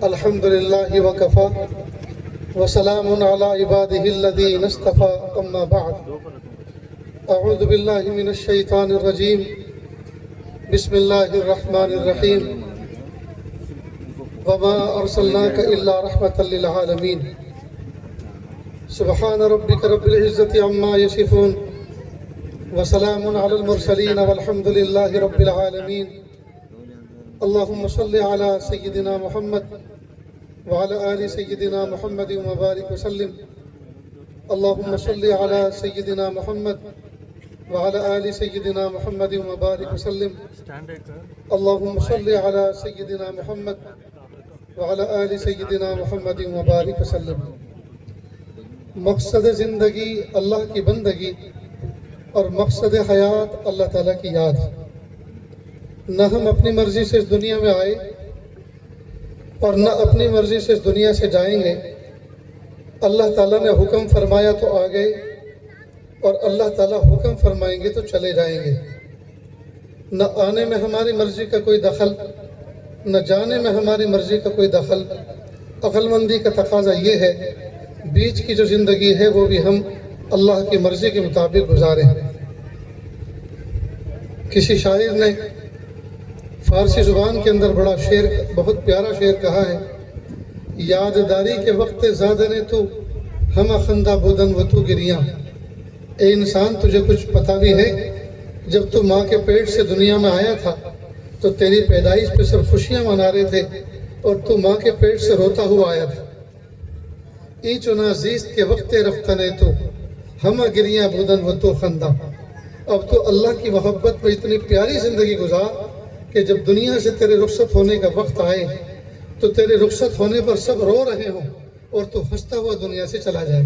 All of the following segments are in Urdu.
الحمد للہ وکفا وسلام علی عبادہ الذین اصطفا اما بعد اعوذ باللہ من الشیطان الرجیم بسم اللہ الرحمن الرحیم وما ارسلناک الا رحمتا للعالمین سبحان ربک رب العزة عما یصفون وسلام علی المرسلین والحمد للہ رب العالمین اللہم صلی علی سیدنا محمد وعلى آل سيدنا محمد وبارك وسلم اللهم صل على سيدنا محمد وعلى آل سيدنا محمد وبارك وسلم اللهم صل على سيدنا محمد وعلى آل سيدنا محمد وبارك وسلم مقصد زندگی اللہ کی بندگی اور مقصد حیات اللہ تعالیٰ کی یاد. نہ ہم اپنی مرضی سے اس دنیا میں آئے اور نہ اپنی مرضی سے اس دنیا سے جائیں گے. اللہ تعالیٰ نے حکم فرمایا تو آ گئے اور اللہ تعالیٰ حکم فرمائیں گے تو چلے جائیں گے. نہ آنے میں ہماری مرضی کا کوئی دخل نہ جانے میں ہماری مرضی کا کوئی دخل. عقل مندی کا تقاضا یہ ہے بیچ کی جو زندگی ہے وہ بھی ہم اللہ کی مرضی کے مطابق گزاریں. کسی شاعر نے فارسی زبان کے اندر بڑا شعر بہت پیارا شعر کہا ہے یادداری کے وقت زادنے تو ہم خندہ بودن و تو گریاں. اے انسان تجھے کچھ پتہ بھی ہے جب تو ماں کے پیٹ سے دنیا میں آیا تھا تو تیری پیدائش پہ سب خوشیاں منا رہے تھے اور تو ماں کے پیٹ سے روتا ہوا آیا تھا. ای چنا زیست کے وقت رفتنے تو ہم گریاں بودن و تو خندہ. اب تو اللہ کی محبت میں اتنی پیاری زندگی گزار کہ جب دنیا سے تیرے رخصت ہونے کا وقت آئے تو تیرے رخصت ہونے پر سب رو رہے ہوں اور تو ہنستا ہوا دنیا سے چلا جائے.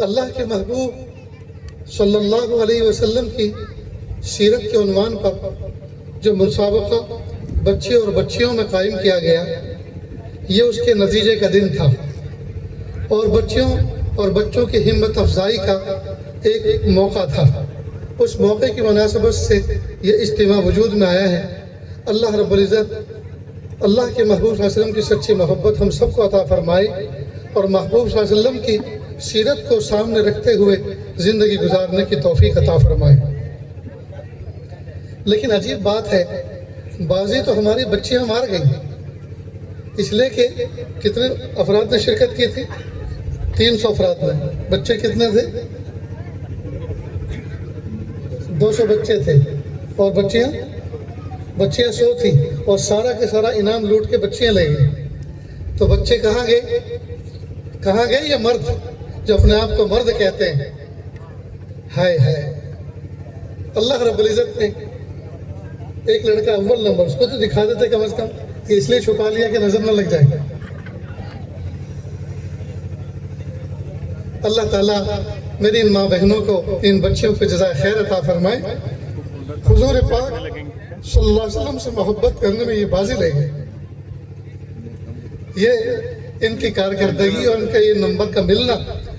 اللہ کے محبوب صلی اللہ علیہ وسلم کی سیرت کے عنوان پر جو مسابقہ بچے اور بچیوں میں قائم کیا گیا یہ اس کے نتیجے کا دن تھا اور بچیوں اور بچوں کی ہمت افزائی کا ایک موقع تھا. اس موقع کی مناسبت سے یہ اجتماع وجود میں آیا ہے. اللہ رب العزت اللہ کے محبوب صلی اللہ علیہ وسلم کی سچی محبت ہم سب کو عطا فرمائے اور محبوب صلی اللہ علیہ وسلم کی سیرت کو سامنے رکھتے ہوئے زندگی گزارنے کی توفیق عطا فرمائے. لیکن عجیب بات ہے بعضی تو ہماری بچیاں مار گئیں اس لیے کہ کتنے افراد نے شرکت کی تھی 300 افراد میں. بچے کتنے تھے 200 بچے تھے اور بچیاں 100 تھیں اور سارا کے سارا انعام لوٹ کے بچیاں لے گئے. تو بچے کہاں گئے یہ مرد جو اپنے آپ کو مرد کہتے ہیں. ہائے ہائے اللہ رب العزت نے ایک لڑکا اول نمبر اس کو تو دکھا دیتے کم از کم کہ اس لیے چھپا لیا کہ نظر نہ لگ جائے. اللہ تعالیٰ میری ان ماں بہنوں کو ان بچیوں کو جزائے خیر عطا فرمائے. حضور پاک صلی اللہ علیہ وسلم سے محبت کرنے میں یہ بازی لے گئے. یہ ان کی کارکردگی اور ان کا یہ نمبر کا ملنا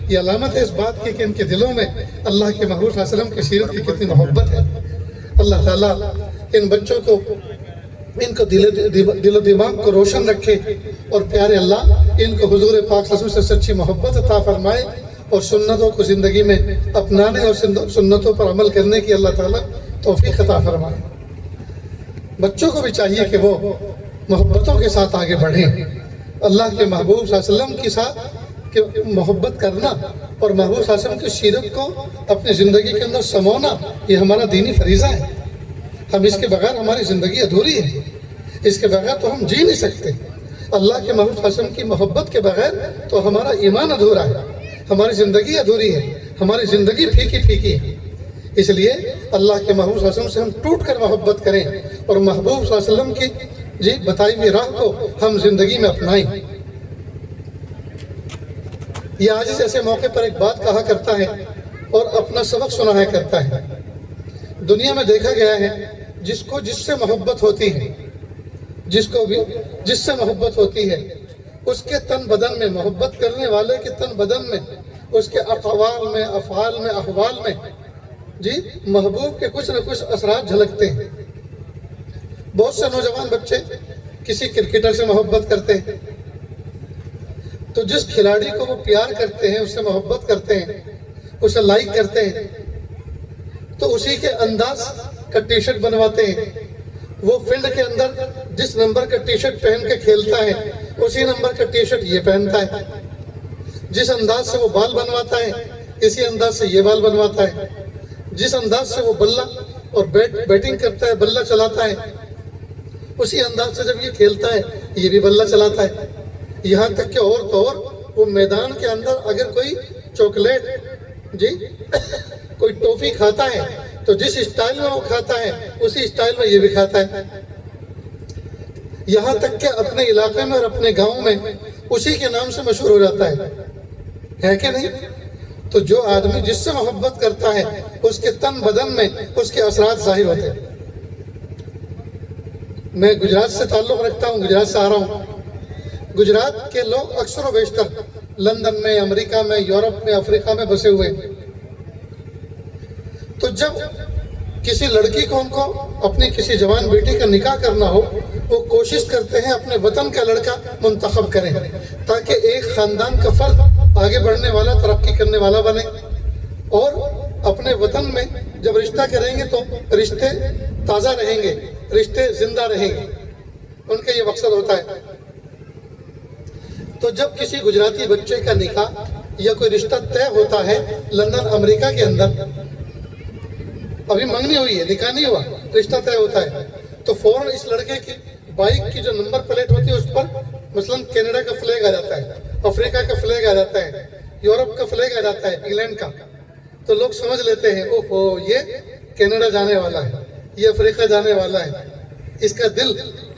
یہ علامت ہے اس بات کی کہ ان کے دلوں میں اللہ کے محبوب صلی اللہ علیہ وسلم کی سیرت کی کتنی محبت ہے. اللہ تعالیٰ ان بچوں کو ان کو دل و دماغ کو روشن رکھے اور پیارے اللہ ان کو حضور پاک صلی اللہ علیہ وسلم سے سچی محبت عطا فرمائے اور سنتوں کو زندگی میں اپنانے اور سنتوں پر عمل کرنے کی اللہ تعالیٰ توفیق عطا فرمائے. بچوں کو بھی چاہیے کہ وہ محبتوں کے ساتھ آگے بڑھیں. اللہ کے محبوب صلی اللہ علیہ وسلم کے ساتھ کہ محبت کرنا اور محبوب صلی اللہ علیہ وسلم کی سیرت کو اپنی زندگی کے اندر سمونا یہ ہمارا دینی فریضہ ہے. ہم اس کے بغیر ہماری زندگی ادھوری ہے. اس کے بغیر تو ہم جی نہیں سکتے. اللہ کے محبوب صلی اللہ علیہ وسلم کی محبت کے بغیر تو ہمارا ایمان ادھورا ہے. ہماری زندگی ادھوری ہے. ہماری زندگی پھیکی ہے. اس لیے اللہ کے محبوب صلی اللہ علیہ وسلم سے ہم ٹوٹ کر محبت کریں اور محبوب صلی اللہ علیہ وسلم کی بتائی ہوئی راہ کو ہم زندگی میں اپنائیں. یہ عاجز ایسے موقع پر ایک بات کہا کرتا ہے اور اپنا سبق سنایا کرتا ہے. دنیا میں دیکھا گیا ہے جس سے محبت ہوتی ہے جس سے محبت ہوتی ہے اس کے تن بدن میں محبت کرنے والے کے تن بدن میں اس کے اقوال میں افعال میں احوال میں محبوب کے کچھ نہ کچھ اثرات جھلکتے ہیں. بہت سے نوجوان بچے کسی کرکٹر سے محبت کرتے ہیں، تو جس کھلاڑی کو وہ پیار کرتے ہیں، اس سے محبت کرتے ہیں، اسے لائک کرتے ہیں، تو اسی کے انداز کا ٹی شرٹ بنواتے ہیں۔ وہ فیلڈ کے اندر جس نمبر کا ٹی شرٹ پہن کے کھیلتا ہے، اسی نمبر کا ٹی شرٹ یہ پہنتا ہے۔ جس انداز سے وہ بال بنواتا ہے، اسی انداز سے یہ بال بنواتا ہے۔ جس انداز سے وہ بلہ اور بیٹنگ کرتا ہے، بلہ چلاتا ہے، اسی انداز سے جب یہ کھیلتا ہے، یہ بھی بلہ چلاتا ہے۔ یہاں تک کہ اور تو اور وہ میدان کے اندر اگر کوئی چاکلیٹ کوئی ٹافی کھاتا ہے، تو جس اسٹائل میں وہ کھاتا ہے، اسی اسٹائل میں یہ بھی کھاتا ہے۔ یہاں تک کہ اپنے علاقے میں اور اپنے گاؤں میں اسی کے نام سے مشہور ہو جاتا ہے کہ نہیں؟ تو جو آدمی جس سے محبت کرتا ہے، اس کے تن بدن میں اس کے اثرات ظاہر ہوتے ہیں۔ میں گجرات سے تعلق رکھتا ہوں، گجرات سے آ رہا ہوں۔ گجرات کے لوگ اکثر و بیشتر لندن میں، امریکہ میں، یورپ میں، افریقہ میں بسے ہوئے ہیں۔ تو جب کسی لڑکی کو ان کو اپنی کسی جوان بیٹی کا نکاح کرنا ہو، وہ کوشش کرتے ہیں اپنے وطن کا لڑکا منتخب کریں، تاکہ ایک خاندان کا فرد آگے بڑھنے والا، ترقی کرنے والا بنے، اور اپنے وطن میں جب رشتہ کریں گے تو رشتے تازہ رہیں گے، رشتے زندہ رہیں گے، ان کا یہ مقصد ہوتا ہے۔ تو جب کسی گجراتی بچے کا نکاح یا کوئی رشتہ طے ہوتا ہے لندن، امریکہ کے اندر، ابھی منگنی ہوئی ہے، نکاح نہیں ہوا، رشتہ طے ہوتا ہے، تو فوراً اس لڑکے کی بائک کی جو نمبر پلیٹ ہوتی ہے، اس پر مثلاً کینیڈا کا فلیگ آ جاتا ہے، افریقہ کا فلیگ آ جاتا ہے، یورپ کا فلیگ آ جاتا ہے، انگلینڈ کا۔ تو لوگ سمجھ لیتے ہیں، اوہو یہ کینیڈا جانے والا ہے، یہ افریقہ جانے والا ہے، اس کا دل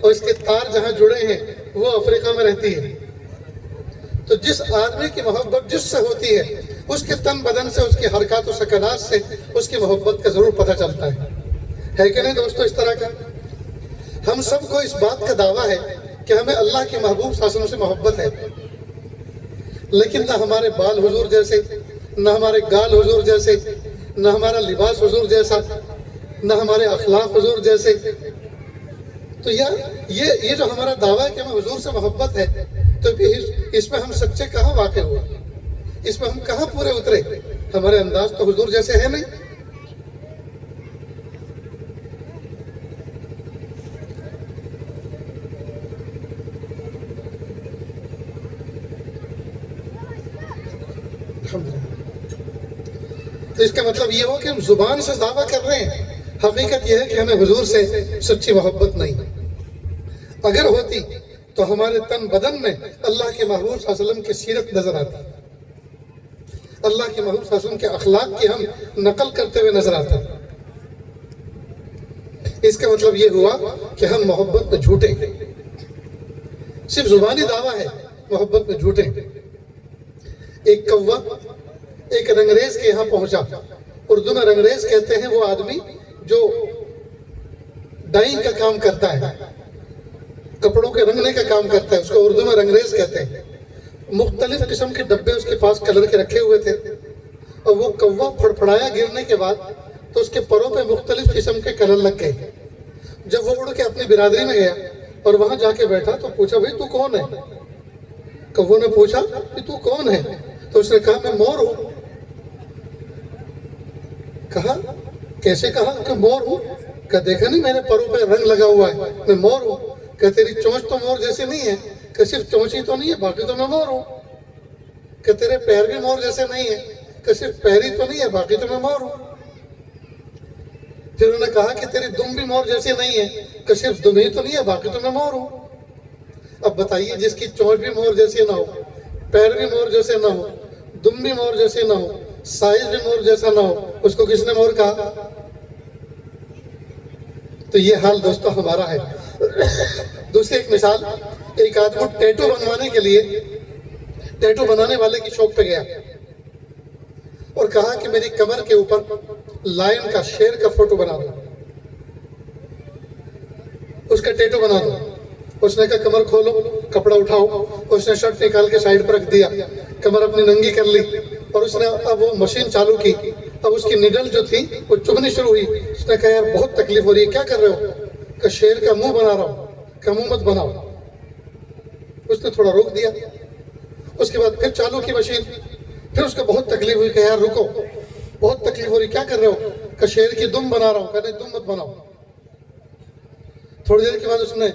اور اس کے تار جہاں جڑے ہیں وہ افریقہ میں رہتی ہے۔ تو جس آدمی کی محبت جس سے ہوتی ہے، اس کے تن بدن سے، اس کی حرکات و سکنات سے اس کی محبت کا ضرور پتہ چلتا ہے کہ نہیں دوستو؟ اس طرح کا ہم سب کو اس بات کا دعویٰ ہے کہ ہمیں اللہ کے محبوب صلی اللہ علیہ وسلم سے محبت ہے، لیکن نہ ہمارے بال حضور جیسے، نہ ہمارے گال حضور جیسے، نہ ہمارا لباس حضور جیسا، نہ ہمارے اخلاق حضور جیسے۔ تو یہ جو ہمارا دعویٰ ہے کہ ہمیں حضور سے محبت ہے، تو اس میں ہم سچے کہاں واقع ہوئے؟ اس میں ہم کہاں پورے اترے؟ ہمارے انداز تو حضور جیسے ہے نہیں۔ تو اس کا مطلب یہ ہو کہ ہم زبان سے دعویٰ کر رہے ہیں، حقیقت یہ ہے کہ ہمیں حضور سے سچی محبت نہیں۔ اگر ہوتی تو ہمارے تن بدن میں اللہ کے محبوب صلی اللہ علیہ وسلم کی سیرت نظر آتی، اللہ کے محبوب صلی اللہ علیہ وسلم کے اخلاق کی ہم نقل کرتے ہوئے نظر آتے۔ اس کا مطلب یہ ہوا کہ ہم محبت میں جھوٹے، صرف زبانی دعویٰ ہے، محبت میں جھوٹے۔ ایک کوا ایک رنگریز کے یہاں پہنچا۔ اردو میں رنگریز کہتے ہیں وہ آدمی جو ڈائنگ کا کام کرتا ہے، کپڑوں کے رنگنے کا کام کرتا ہے، اس کو اردو میں رنگریز کہتے ہیں۔ مختلف قسم کے ڈبے اس کے پاس کلر کے رکھے ہوئے تھے، اور وہ کوا پھڑپھڑایا گرنے کے بعد تو اس کے پروں پہ مختلف قسم کے کلر لگ گئے۔ جب وہ اڑ کے اپنی برادری میں گیا اور وہاں جا کے بیٹھا تو پوچھا، بھائی تو کون ہے؟ کوا نے پوچھا کہ تو کون ہے؟ تو اس نے کہا، میں مور ہوں۔ کہا کیسے؟ کہا کہ مور ہوں۔ کہا دیکھا نہیں میرے پروں پہ رنگ لگا ہوا ہے، میں مور ہوں۔ کہ تیری چونچ تو مور جیسے نہیں ہے، کہ صرف چونچ ہی تو نہیں ہے، باقی تو میں مور ہوں۔ کہ تیرے پیر بھی مور جیسے نہیں ہے، کہ صرف پیر ہی تو نہیں ہے، باقی تو میں مور ہوں۔ پھر انہوں نے کہا کہ تیری دم بھی مور جیسے نہیں ہے، کہ صرف دم ہی تو نہیں ہے، باقی تو میں مور ہوں۔ اب بتائیے، جس کی چونچ بھی مور جیسی نہ ہو، پیر بھی مور جیسے نہ ہو، دم بھی مور جیسے نہ ہو، سائز بھی مور جیسا نہ ہو، اس کو کس نے مور کہا؟ تو یہ حال دوستو ہمارا ہے۔ دوسری ایک مثال، ایک آدمی ٹیٹو بنوانے کے لیے ٹیٹو بنانے والے کی شاپ پہ گیا اور کہا کہ میری کمر کے اوپر لائن کا، شیر کا فوٹو بنا دو، اس کا ٹیٹو بنا دو۔ اس نے کہا کمر کھولو، کپڑا اٹھاؤ۔ اس نے شرٹ نکال کے سائیڈ پر رکھ دیا، کمر اپنی ننگی کر لی، اور اس نے اب وہ مشین چالو کی۔ اب اس کی نیڈل جو تھی وہ چبھنی شروع ہوئی۔ اس نے کہا یار بہت تکلیف ہو رہی ہے، کیا کر رہے ہو؟ کہ شیر کا منہ بنا رہا ہوں کہ منہ مت بناؤ. اس نے تھوڑا روک دیا. اس کے بعد پھر چالو کی مشین. پھر اس کو بہت تکلیف ہوئی کہ یار رکو, بہت تکلیف ہو رہی, کیا کر رہے ہو؟ کہ شیر کی دم بنا رہا ہوں. کہ نہیں دم مت بناؤ. تھوڑی دیر کے بعد اس نے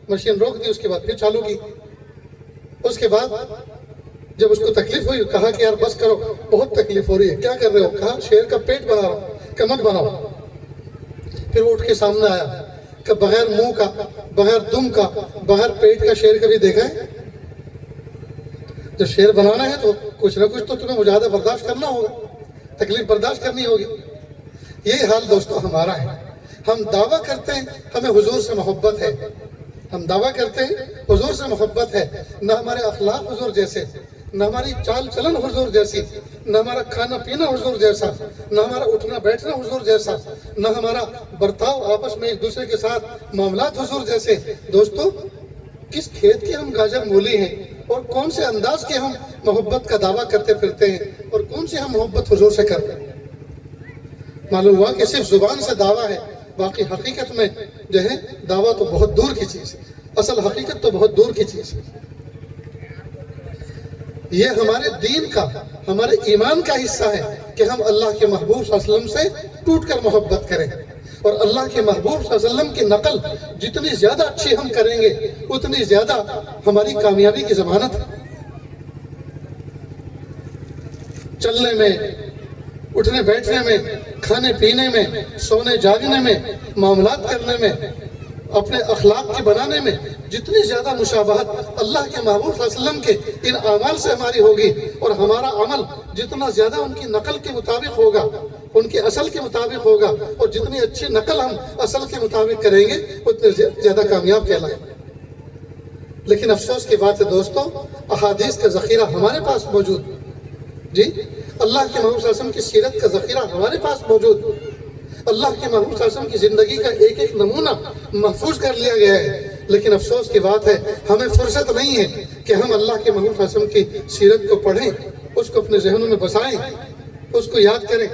مشین روک دی. اس کے بعد پھر چالو کی. اس کے بعد جب اس کو تکلیف ہوئی کہا کہ یار بس کرو, بہت تکلیف ہو رہی ہے, کیا کر رہے ہو؟ کہا شیر کا پیٹ بنا رہا ہوں. کہ مت بناؤ. پھر وہ اٹھ کے سامنے آیا کہ بغیر منہ کا, بغیر دم کا, بغیر پیٹ کا شیر کبھی دیکھا ہے؟ جب شیر بنانا ہے تو کچھ نہ کچھ تو تمہیں مجاہدہ برداشت کرنا ہوگا, تکلیف برداشت کرنی ہوگی. یہی حال دوستو ہمارا ہے. ہم دعویٰ کرتے ہیں ہمیں حضور سے محبت ہے, ہم دعویٰ کرتے ہیں حضور سے محبت ہے, نہ ہمارے اخلاق حضور جیسے, نہ ہماری چال چلن حضور جیسی, نہ ہمارا کھانا پینا حضور جیسا, نہ ہمارا اٹھنا بیٹھنا حضور جیسا, نہ ہمارا برتاؤ آپس میں ایک دوسرے کے ساتھ معاملات حضور جیسے. دوستو کس کھیت کے ہم گاجر مولی ہیں, اور کون سے انداز کے ہم محبت کا دعویٰ کرتے پھرتے ہیں, اور کون سے ہم محبت حضور سے کرتے ہیں. معلوم ہوا کہ صرف زبان سے دعویٰ ہے, باقی حقیقت میں جو ہے دعویٰ تو بہت دور کی چیز ہے, اصل حقیقت تو بہت دور کی چیز ہے. یہ ہمارے دین کا, ہمارے ایمان کا حصہ ہے کہ ہم اللہ کے محبوب صلی اللہ علیہ وسلم سے ٹوٹ کر محبت کریں, اور اللہ کے محبوب صلی اللہ علیہ وسلم کی نقل جتنی زیادہ اچھی ہم کریں گے اتنی زیادہ ہماری کامیابی کی ضمانت ہے. چلنے میں, اٹھنے بیٹھنے میں, کھانے پینے میں, سونے جاگنے میں, معاملات کرنے میں, اپنے اخلاق کے بنانے میں جتنی زیادہ مشابہت اللہ کے محبوب صلی اللہ علیہ وسلم کے ان اعمال سے ہماری ہوگی, اور ہمارا عمل جتنا زیادہ ان کی نقل کے مطابق ہوگا, ان کے اصل کے مطابق ہوگا, اور جتنی اچھی نقل ہم اصل کے مطابق کریں گے اتنے زیادہ کامیاب کہلائیں. لیکن افسوس کی بات ہے دوستو, احادیث کا ذخیرہ ہمارے پاس موجود, جی اللہ کے محبوب صلی اللہ علیہ وسلم کی سیرت کا ذخیرہ ہمارے پاس موجود, اللہ کے محبوب صلی اللہ علیہ وسلم کی زندگی کا ایک ایک نمونہ محفوظ کر لیا گیا ہے. لیکن افسوس کی بات ہے ہمیں فرصت نہیں ہے کہ ہم اللہ کے محبوب صلی اللہ علیہ وسلم کی سیرت کو پڑھیں, اس کو اپنے ذہنوں میں بسائیں, اس کو یاد کریں,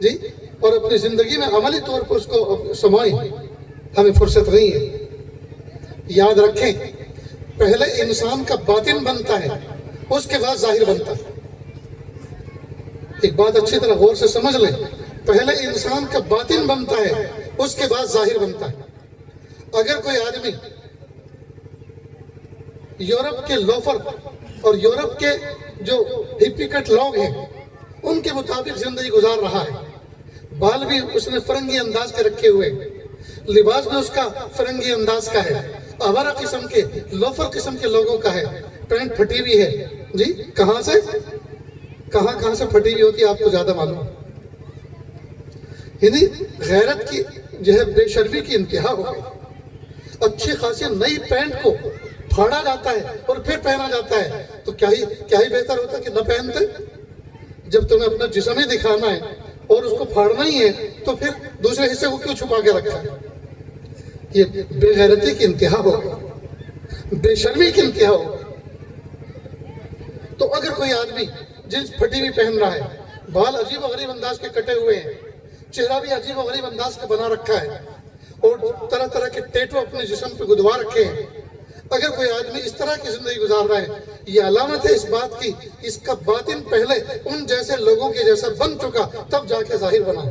جی, اور اپنی زندگی میں عملی طور پر اس کو سمائیں. ہمیں فرصت نہیں ہے. یاد رکھیں, پہلے انسان کا باطن بنتا ہے, اس کے بعد ظاہر بنتا ہے. ایک بات اچھی طرح غور سے سمجھ لیں, پہلے انسان کا باطن بنتا ہے, اس کے بعد ظاہر بنتا ہے. اگر کوئی آدمی یورپ کے لوفر اور یورپ کے جو ہپی کٹ لوگ ہیں ان کے مطابق زندگی گزار رہا ہے, بال بھی اس نے فرنگی انداز کے رکھے ہوئے, لباس بھی اس کا فرنگی انداز کا ہے, آوارہ قسم کے لوفر قسم کے لوگوں کا ہے, پینٹ پھٹی ہوئی ہے, جی کہاں سے پھٹی ہوئی ہوتی ہے آپ کو زیادہ معلوم. یعنی غیرت کی جو ہے بے شرمی کی انتہا ہو گئی. اچھی خاصی نئی پینٹ کو پھاڑا جاتا ہے اور پھر پہنا جاتا ہے, تو کیا ہی بہتر ہوتا کہ نہ پہنتے. جب تمہیں اپنا جسم ہی دکھانا ہے اور اس کو پھاڑنا ہی ہے تو پھر دوسرے حصے کو کیوں چھپا کے رکھا ہے. یہ بے غیرتی کی انتہا ہو گئی, بے شرمی کی انتہا ہو گئی. تو اگر کوئی آدمی جنس پھٹی ہوئی پہن رہا ہے, بال عجیب و غریب انداز کے کٹے ہوئے ہیں, چہرہ بھی عجیب و غریب انداز کا بنا رکھا ہے, اور طرح طرح کے ٹیٹو اپنے جسم پہ گدوا رکھے ہیں, اگر کوئی آدمی اس طرح کی زندگی گزار رہا ہے, یہ علامت ہے اس بات کی اس کا باطن پہلے ان جیسے لوگوں کے جیسا بن چکا تب جا کے ظاہر بنا.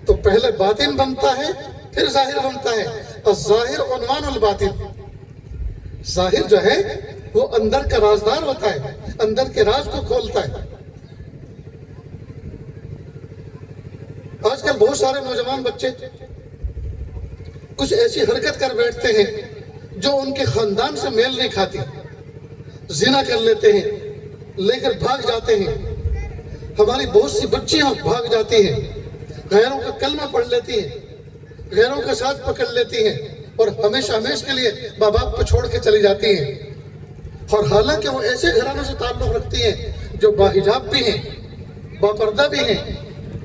تو پہلے باطن بنتا ہے پھر ظاہر بنتا ہے. الظاہر عنوان الباطن, ظاہر جو ہے وہ اندر کا رازدار ہوتا ہے, اندر کے راز کو کھولتا ہے. آج کل بہت سارے نوجوان بچے کچھ ایسی حرکت کر بیٹھتے ہیں جو ان کے خاندان سے میل نہیں کھاتی, زنا کر لیتے ہیں, لے کر بھاگ جاتے ہیں. ہماری بہت سی بچیاں بھاگ جاتی ہیں, غیروں کا کلمہ پڑھ لیتی ہیں, غیروں کا ساتھ پکڑ لیتی ہیں, اور ہمیشہ کے لیے ماں باپ کو چھوڑ کے چلی جاتی ہیں. اور حالانکہ وہ ایسے گھرانوں سے تعلق رکھتی ہیں جو باحجاب بھی ہیں, باپردہ بھی ہیں,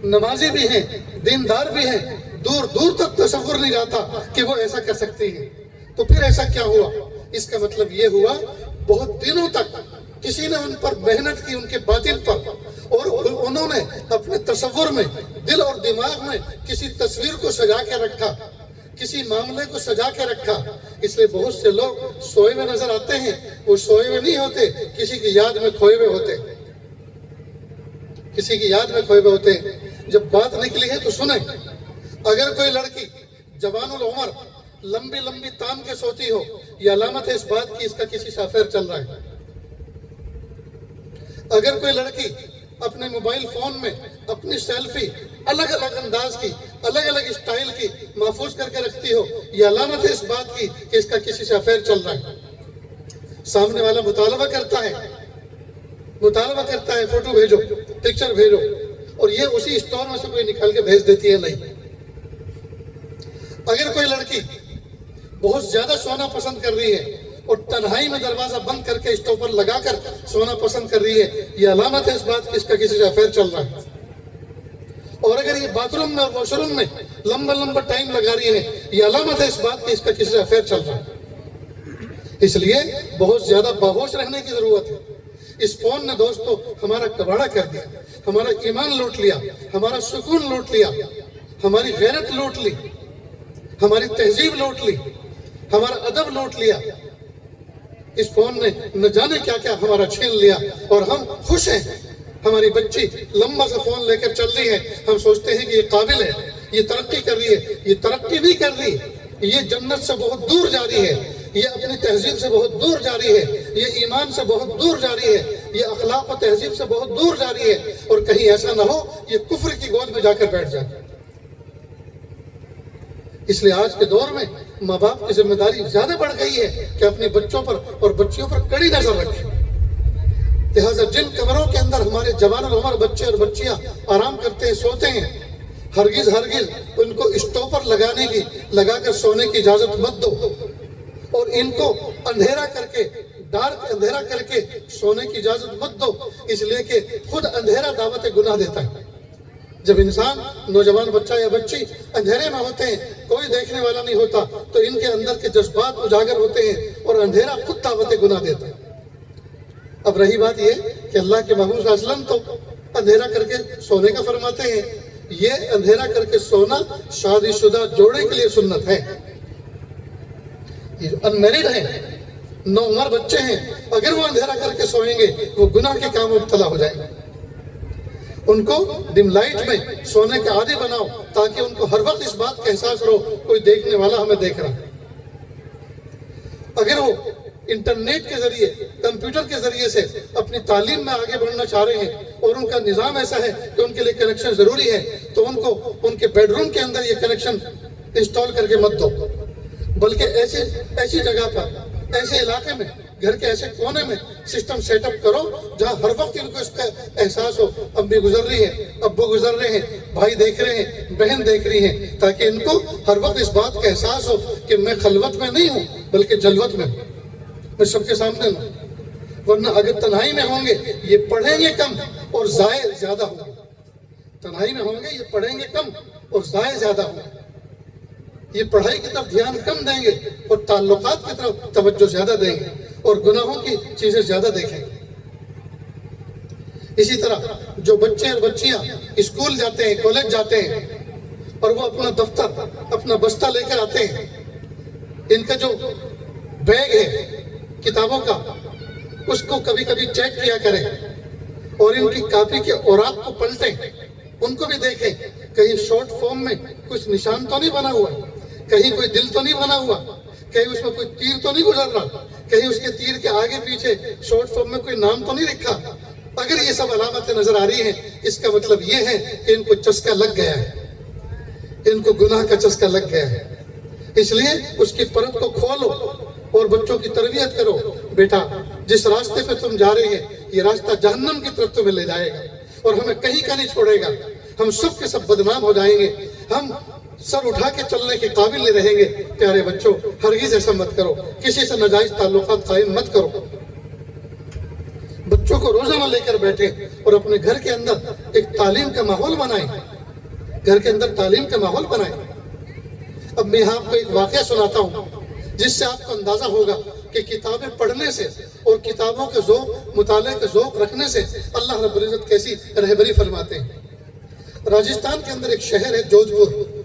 نمازی بھی ہیں, دیندار بھی ہیں, دور دور تک تصور نہیں جاتا کہ وہ ایسا کر سکتی ہیں. تو پھر ایسا کیا ہوا؟ اس کا مطلب یہ ہوا بہت دنوں تک کسی نے ان پر محنت کی, ان کے باطن پر, اور انہوں نے اپنے تصور میں, دل اور دماغ میں کسی تصویر کو سجا کے رکھا کسی معاملے کو سجا کے رکھا، اس لیے بہت سے لوگ سوئے ہوئے نظر آتے ہیں، وہ سوئے ہوئے نہیں ہوتے، کسی کی یاد میں کھوئے ہوئے ہوتے، کسی کی یاد میں کھوئے ہوئے ہوتے ہیں۔ جب بات نکلی ہے تو سنیں، اگر کوئی لڑکی جوان العمر لمبی لمبی تان کے سوتی ہو، یہ علامت ہے اس بات کی اس کا کسی سے افیئر چل رہا ہے۔ اگر کوئی لڑکی اپنے موبائل فون میں اپنی سیلفی الگ الگ انداز کی، الگ الگ اسٹائل کی محفوظ کر کے رکھتی ہو، یہ علامت ہے اس بات کی کہ اس کا کسی سے افیئر چل رہا ہے۔ سامنے والا مطالبہ کرتا ہے فوٹو بھیجو، پکچر بھیجو، اور یہ اسی اسٹور میں سے کوئی نکال کے بھیج دیتی ہے نہیں۔ اگر کوئی لڑکی بہت زیادہ سونا پسند کر رہی ہے اور تنہائی میں دروازہ بند کر کے اسٹوو پر لگا کر سونا پسند کر رہی ہے، یہ علامت ہے اس بات کی اس کا کسی سے افیئر چل رہا ہے۔ اور اگر یہ باتھ روم میں اور واش روم میں لمبا ٹائم لگا رہی ہے، یہ علامت ہے اس بات کی اس کا کسی سے افیئر چل رہا ہے۔ اس لیے بہت زیادہ باہوش رہنے کی ضرورت ہے۔ اس فون نے دوستو ہمارا کباڑہ کر دیا، ہمارا ایمان لوٹ لیا، ہمارا سکون لوٹ لیا، ہماری غیرت لوٹ لی، ہماری تہذیب لوٹ لی، ہمارا ادب لوٹ لیا۔ اس فون نے نہ جانے کیا کیا ہمارا چھین لیا، اور ہم خوش ہیں۔ ہماری بچی لمبا سا فون لے کر چل رہی ہے، ہم سوچتے ہیں کہ یہ قابل ہے، یہ ترقی کر رہی ہے۔ یہ ترقی نہیں کر رہی، یہ جنت سے بہت دور جا رہی ہے، یہ اپنی تہذیب سے بہت دور جا رہی ہے، یہ ایمان سے بہت دور جا رہی ہے، یہ اخلاق و تہذیب سے بہت دور جا رہی ہے، اور کہیں ایسا نہ ہو یہ کفر کی گود میں جا کر بیٹھ جائے۔ اس لیے آج کے دور میں ماں باپ کی ذمہ داری زیادہ بڑھ گئی ہے کہ اپنے بچوں پر اور بچیوں پر کڑی نظر رکھیں۔ لہٰذا جن کمروں کے اندر ہمارے جوان العمر بچے اور بچیاں آرام کرتے ہیں، سوتے ہیں، ہرگز ان کو اسٹوو پر لگا کر سونے کی اجازت مت دو، اور ان کو اندھیرا کر کے سونے کی اجازت مت دو، اس لیے کہ خود اندھیرا دعوت گناہ دیتا ہے۔ جب انسان نوجوان بچہ یا بچی اندھیرے میں ہوتے ہیں، کوئی دیکھنے والا نہیں ہوتا، تو ان کے اندر کے جذبات اجاگر ہوتے ہیں، اور اندھیرا خود دعوت گناہ دیتا ہے۔ اب رہی بات یہ کہ اللہ کے محبوب صلی اللہ علیہ وسلم تو اندھیرا کر کے سونے کا فرماتے ہیں، یہ اندھیرا کر کے سونا شادی شدہ جوڑے کے لیے سنت ہے۔ یہ انمیرڈ ہیں، نوعمر بچے ہیں، اگر وہ اندھیرا کر کے سوئیں گے وہ گناہ کے کام میں مبتلا ہو جائیں گے۔ ان کو ڈم لائٹ میں سونے کے عادی بناؤ، تاکہ ان کو ہر وقت اس بات کا احساس رہو کوئی دیکھنے والا ہمیں دیکھ رہا ہے۔ اگر وہ انٹرنیٹ کے ذریعے، کمپیوٹر کے ذریعے سے اپنی تعلیم میں آگے بڑھنا چاہ رہے ہیں، اور ان کا نظام ایسا ہے کہ ان کے لیے کنیکشن ضروری ہے، تو ان کو ان کے بیڈ روم کے اندر یہ کنیکشن انسٹال کر کے مت دو، بلکہ ایسی جگہ پر، ایسے علاقے میں، گھر کے ایسے کونے میں سسٹم سیٹ اپ کرو جہاں ہر وقت ان کو اس کا احساس ہو، امی گزر رہی ہے، ابو گزر رہے ہیں، بھائی دیکھ رہے ہیں، بہن دیکھ رہی ہیں، تاکہ ان کو ہر وقت اس بات کا احساس ہو کہ میں خلوت میں نہیں ہوں بلکہ جلوت میں ہوں، میں سب کے سامنے ہوں۔ ورنہ اگر تنہائی میں ہوں گے یہ پڑھیں گے کم اور ضائع زیادہ ہوں گے۔ تنہائی میں ہوں گے یہ پڑھیں گے کم اور ضائع زیادہ ہوں گے۔ یہ پڑھائی کی طرف دھیان کم دیں گے اور تعلقات کی طرف توجہ زیادہ دیں گے، اور گناہوں کی چیزیں زیادہ دیکھیں گے۔ اسی طرح جو بچے اور بچیاں اسکول جاتے ہیں، کالج جاتے ہیں، اور وہ اپنا دفتر، اپنا بستہ لے کر آتے ہیں، ان کا جو بیگ ہے کتابوں کا، اس کو کبھی کبھی چیک کیا کریں، اور ان کی کاپی کے اوراق کو پلٹیں، ان کو بھی دیکھیں کہیں شارٹ فارم میں کچھ نشان تو نہیں بنا ہوا، کہیں کوئی دل تو نہیں بنا ہوا، کہیں اس میں کوئی تیر تو نہیں گزر رہا، کہیں اس کے تیر کے آگے پیچھے شارٹ فارم میں کوئی نام تو نہیں لکھا۔ اگر یہ سب علامتیں نظر آ رہی ہیں، اس کا مطلب یہ ہے کہ ان کو چسکا لگ گیا ہے، ان کو گناہ کا چسکا لگ گیا ہے۔ اس لیے اس کی پرت کو کھولو اور بچوں کی تربیت کرو، بیٹا جس راستے پہ تم جا رہے ہیں یہ راستہ جہنم کی طرف تمہیں لے جائے گا، اور ہمیں کہیں کا نہیں چھوڑے گا، ہم سب کے سب بدنام ہو جائیں گے، ہم سر اٹھا کے چلنے کے قابل نہیں رہیں گے۔ پیارے بچوں، ہرگز ایسا مت کرو، کسی سے ناجائز تعلقات قائم مت کرو۔ بچوں کو روزانہ لے کر بیٹھیں اور اپنے گھر کے اندر ایک تعلیم کا ماحول بنائیں، گھر کے اندر تعلیم کا ماحول بنائیں۔ اب میں آپ کو ایک واقعہ سناتا ہوں جس سے آپ کو اندازہ ہوگا کہ کتابیں پڑھنے سے اور کتابوں کے ذوق، مطالعے کے ذوق رکھنے سے اللہ رب العزت کیسی رہبری فرماتے ہیں۔ راجستھان کے اندر ایک شہر ہے جودھ پور۔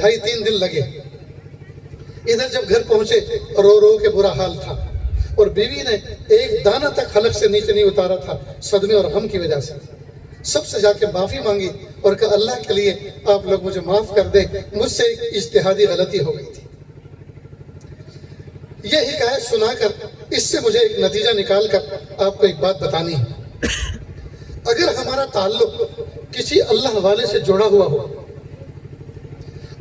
2.5-3 دن لگے۔ ادھر جب گھر پہنچے رو رو کے برا حال تھا، اور بیوی نے ایک دانہ تک حلق سے نیچے نہیں اتارا تھا صدمے اور غم کی وجہ سے۔ سب سے جا کے معافی مانگی اور کہا اللہ کے لیے آپ لوگ مجھے معاف کر دیں، مجھ سے ایک اجتہادی غلطی ہو گئی تھی۔ یہ حکایت سنا کر اس سے مجھے ایک نتیجہ نکال کر آپ کو ایک بات بتانی ہے۔ اگر ہمارا تعلق کسی اللہ والے سے جڑا ہوا ہو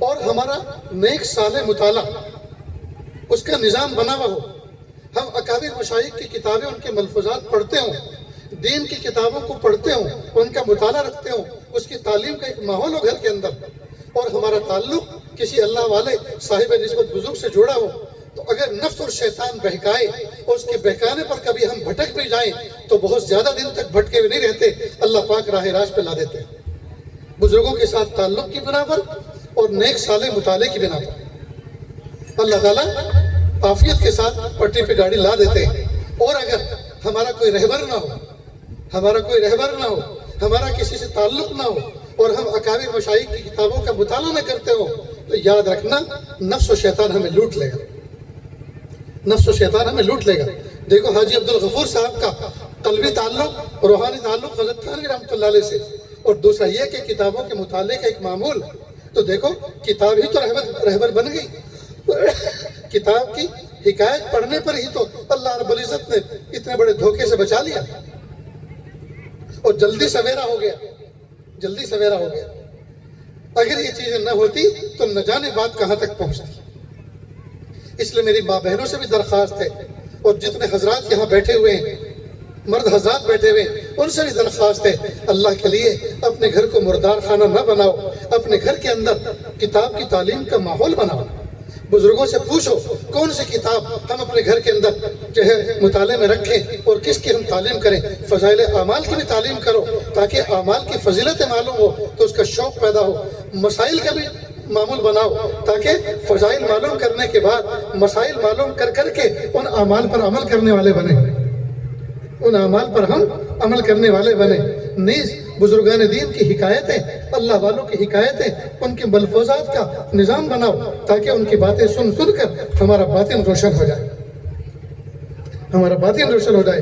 اور ہمارا نیک صالح مطالعہ اس کا نظام بنا ہوا ہو، ہم اکابر مشائخ کی کتابیں ان کے ملفوظات پڑھتے ہوں، دین کی کتابوں کو پڑھتے ہوں، ان کا مطالعہ رکھتے ہوں، اس کی تعلیم کا ایک ماحول ہو گھر کے اندر، اور ہمارا تعلق کسی اللہ والے صاحب نسبت بزرگ سے جڑا ہو، تو اگر نفس اور شیطان بہکائے اور اس کے بہکانے پر کبھی ہم بھٹک بھی جائیں تو بہت زیادہ دن تک بھٹکے ہوئے نہیں رہتے، اللہ پاک راہ راست پہ لا دیتے ہیں۔ بزرگوں کے ساتھ تعلق کی بنا پر اور نیک صالح مطالعے کی بنا پر اللہ تعالیٰ عافیت کے ساتھ پٹری پہ گاڑی لا دیتے ہیں۔ اور اگر ہمارا کوئی رہبر نہ ہو، ہمارا کسی سے تعلق نہ ہو، اور ہم اکابر مشائخ کی کتابوں کا مطالعہ نہ کرتے ہو، تو یاد رکھنا نفس و شیطان ہمیں لوٹ لے گا، نفس و شیطان ہمیں لوٹ لے گا۔ دیکھو حاجی عبدالغفور صاحب کا قلبی تعلق، روحانی تعلق حضرت تھانوی رحمۃ اللہ علیہ سے، اور دوسرا یہ کہ کتابوں کے مطالعے کا ایک معمول، تو دیکھو کتاب ہی تو رہبر بن گئی۔ کتاب کی حکایت پڑھنے پر ہی تو اللہ رب العزت نے اتنے بڑے دھوکے سے بچا لیا، اور جلدی سویرا ہو گیا۔ اگر یہ چیزیں نہ ہوتی تو نہ جانے بات کہاں تک پہنچتی۔ اس لیے میری ماں بہنوں سے بھی درخواست ہے، اور جتنے حضرات یہاں بیٹھے ہوئے ہیں، مرد حضرات بیٹھے ہوئے ہیں، ان سے بھی درخواست ہے، اللہ کے لیے اپنے گھر کو مردار خانہ نہ بناؤ، اپنے گھر کے اندر کتاب کی تعلیم کا ماحول بناؤ۔ بزرگوں سے پوچھو کون سی کتاب ہم اپنے گھر کے اندر جو ہے مطالعے میں رکھیں، اور کس کی ہم تعلیم کریں۔ فضائل اعمال کی بھی تعلیم کرو تاکہ اعمال کی فضیلتیں معلوم ہو تو اس کا شوق پیدا ہو۔ مسائل کا بھی معمول بناؤ تاکہ فضائل معلوم کرنے کے بعد مسائل معلوم کر کے ان اعمال پر عمل کرنے والے بنے، ان اعمال پر ہم عمل کرنے والے بنے۔ نیز بزرگان دین کی حکایتیں، اللہ والوں کی حکایتیں، ان کے ملفوظات کا نظام بناؤ تاکہ ان کی باتیں سن کر ہمارا باطن روشن ہو جائے، ہمارا باطن روشن ہو جائے۔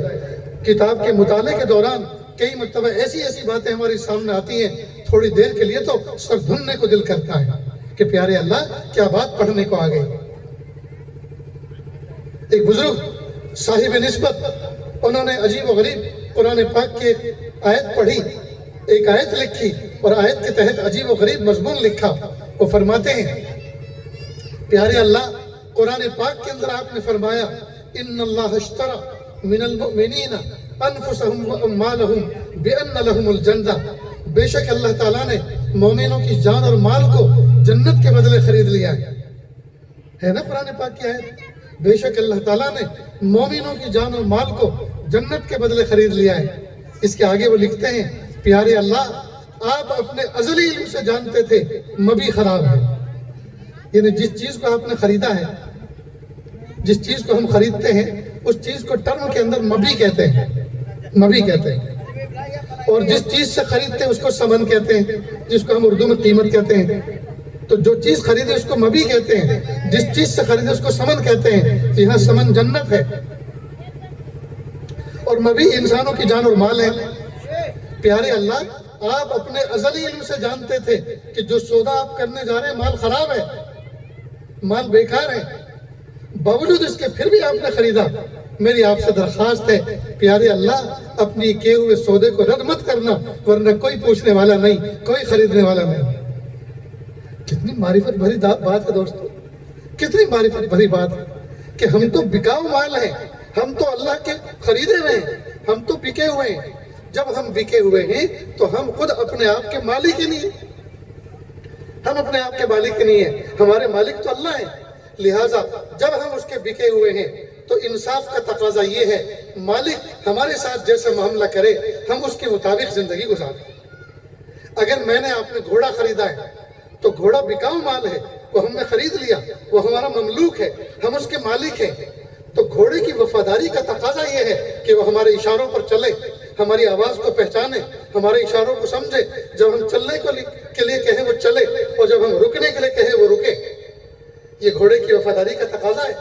کتاب کے مطالعے کے دوران کئی مرتبہ ایسی باتیں ہمارے سامنے آتی ہیں، تھوڑی دیر کے لیے تو سر دھننے کو دل کرتا ہے کہ پیارے اللہ کیا بات پڑھنے کو آ گئی۔ ایک بزرگ صاحب نسبت، انہوں نے عجیب و غریب قرآن پاک کی آیت پڑھی، ایک آیت لکھی، اور آیت کے تحت عجیب و غریب مضمون لکھا۔ وہ فرماتے ہیں پیارے اللہ، قرآن پاک کے اندر آپ نے فرمایا ان اللہ اشترى من المؤمنین انفسهم واموالهم بان لهم الجنہ، بے شک اللہ تعالیٰ نے مومنوں کی جان اور مال کو جنت کے بدلے خرید لیا ہے نا قرآن پاک کی آیت؟ بے شک اللہ تعالیٰ نے مومنوں کی جان اور مال کو جنت کے بدلے خرید لیا ہے۔ اس کے آگے وہ لکھتے ہیں پیارے اللہ، آپ اپنے ازلی علم سے جانتے تھے مبی خراب ہے، یعنی جس چیز کو آپ نے خریدا ہے، جس چیز کو ہم خریدتے ہیں اس چیز کو ٹرم کے اندر مبی کہتے ہیں، مبی کہتے ہیں، اور جس چیز سے خریدتے ہیں اس کو ثمن کہتے ہیں، جس کو ہم اردو میں قیمت کہتے ہیں۔ تو جو چیز خریدے اس کو مبی کہتے ہیں، جس چیز سے خریدے اس کو ثمن کہتے ہیں۔ تو یہاں ثمن جنت ہے، اور مبی انسانوں کی جان اور مال ہے۔ پیارے اللہ، آپ اپنے ازلی علم سے جانتے تھے کہ جو سودا آپ کرنے جا رہے ہیں مال خراب ہے، مال بیکار ہے، باوجود اس کے پھر بھی آپ نے خریدا۔ میری آپ سے درخواست ہے پیارے اللہ، اپنی کیے ہوئے سودے کو رد مت کرنا، ورنہ کوئی پوچھنے والا نہیں، کوئی خریدنے والا نہیں۔ کتنی معرفت بھری بات ہے دوستو، کتنی معرفت بھری بات ہے کہ ہم تو بکاؤ مال ہیں، ہم تو اللہ کے خریدے ہوئے ہیں، ہم تو بکے ہوئے ہیں۔ جب ہم بکے ہوئے ہیں تو ہم خود اپنے آپ کے مالک ہی نہیں ہیں، ہم اپنے آپ کے مالک نہیں ہیں، ہمارے مالک تو اللہ ہیں۔ لہٰذا جب ہم اس کے بکے ہوئے ہیں تو انصاف کا تقاضا یہ ہے مالک ہمارے ساتھ جیسے معاملہ کرے ہم اس کے مطابق زندگی گزاریں۔ اگر میں نے آپ نے گھوڑا خریدا ہے تو گھوڑا بکاؤ مال ہے، وہ ہم نے خرید لیا، وہ ہمارا مملوک ہے، ہم اس کے مالک ہیں۔ تو گھوڑے کی وفاداری کا تقاضا یہ ہے کہ وہ ہمارے اشاروں پر چلے، ہماری آواز کو پہچانے، ہمارے اشاروں کو سمجھے، جب ہم چلنے کے لیے کہیں وہ چلے، اور جب ہم رکنے کے لیے کہیں وہ رکے۔ یہ گھوڑے کی وفاداری کا تقاضا ہے۔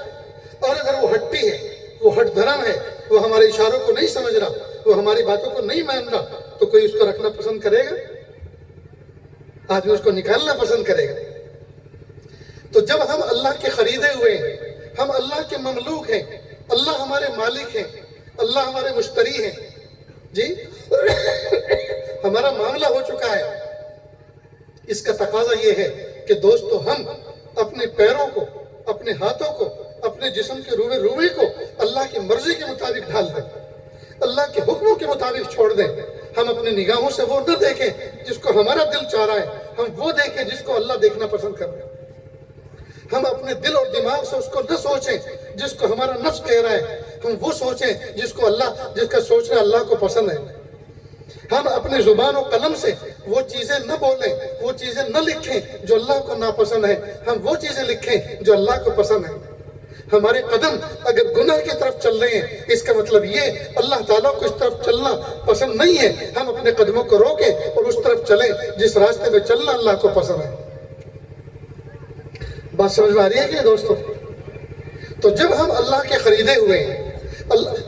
اور اگر وہ ہٹی ہے، وہ ہٹ دھرم ہے، وہ ہمارے اشاروں کو نہیں سمجھ رہا، وہ ہماری باتوں کو نہیں مان رہا، تو کوئی اس کو رکھنا پسند کرے گا؟ آدمی اس کو نکالنا پسند کرے گا۔ تو جب ہم اللہ کے خریدے ہوئے ہیں، ہم اللہ کے مملوک ہیں، اللہ ہمارے مالک ہیں، اللہ ہمارے مشتری ہیں، جی ہمارا معاملہ ہو چکا ہے، اس کا تقاضا یہ ہے کہ دوستو ہم اپنے پیروں کو، اپنے ہاتھوں کو، اپنے جسم کے روئے کو اللہ کی مرضی کے مطابق ڈھال دیں، اللہ کے حکموں کے مطابق چھوڑ دیں۔ ہم اپنی نگاہوں سے وہ نہ دیکھیں جس کو ہمارا دل چاہ رہا ہے، ہم وہ دیکھیں جس کو اللہ دیکھنا پسند کر رہا ہے۔ ہم اپنے دل اور دماغ سے اس کو نہ سوچیں جس کو ہمارا نفس کہہ رہا ہے، ہم وہ سوچیں جس کا سوچنا اللہ کو پسند ہے۔ ہم اپنے زبان و قلم سے وہ چیزیں نہ بولیں، وہ چیزیں نہ لکھیں جو اللہ کو ناپسند ہے، ہم وہ چیزیں لکھیں جو اللہ کو پسند ہے۔ ہمارے قدم اگر گناہ کی طرف چل رہے ہیں، اس کا مطلب یہ اللہ تعالیٰ کو اس طرف چلنا پسند نہیں ہے، ہم اپنے قدموں کو روکیں اور اس طرف چلیں جس راستے میں چلنا اللہ کو پسند ہے۔ بات سمجھ میں آ رہی ہے کہ دوستو؟ تو جب ہم اللہ کے خریدے ہوئے ہیں،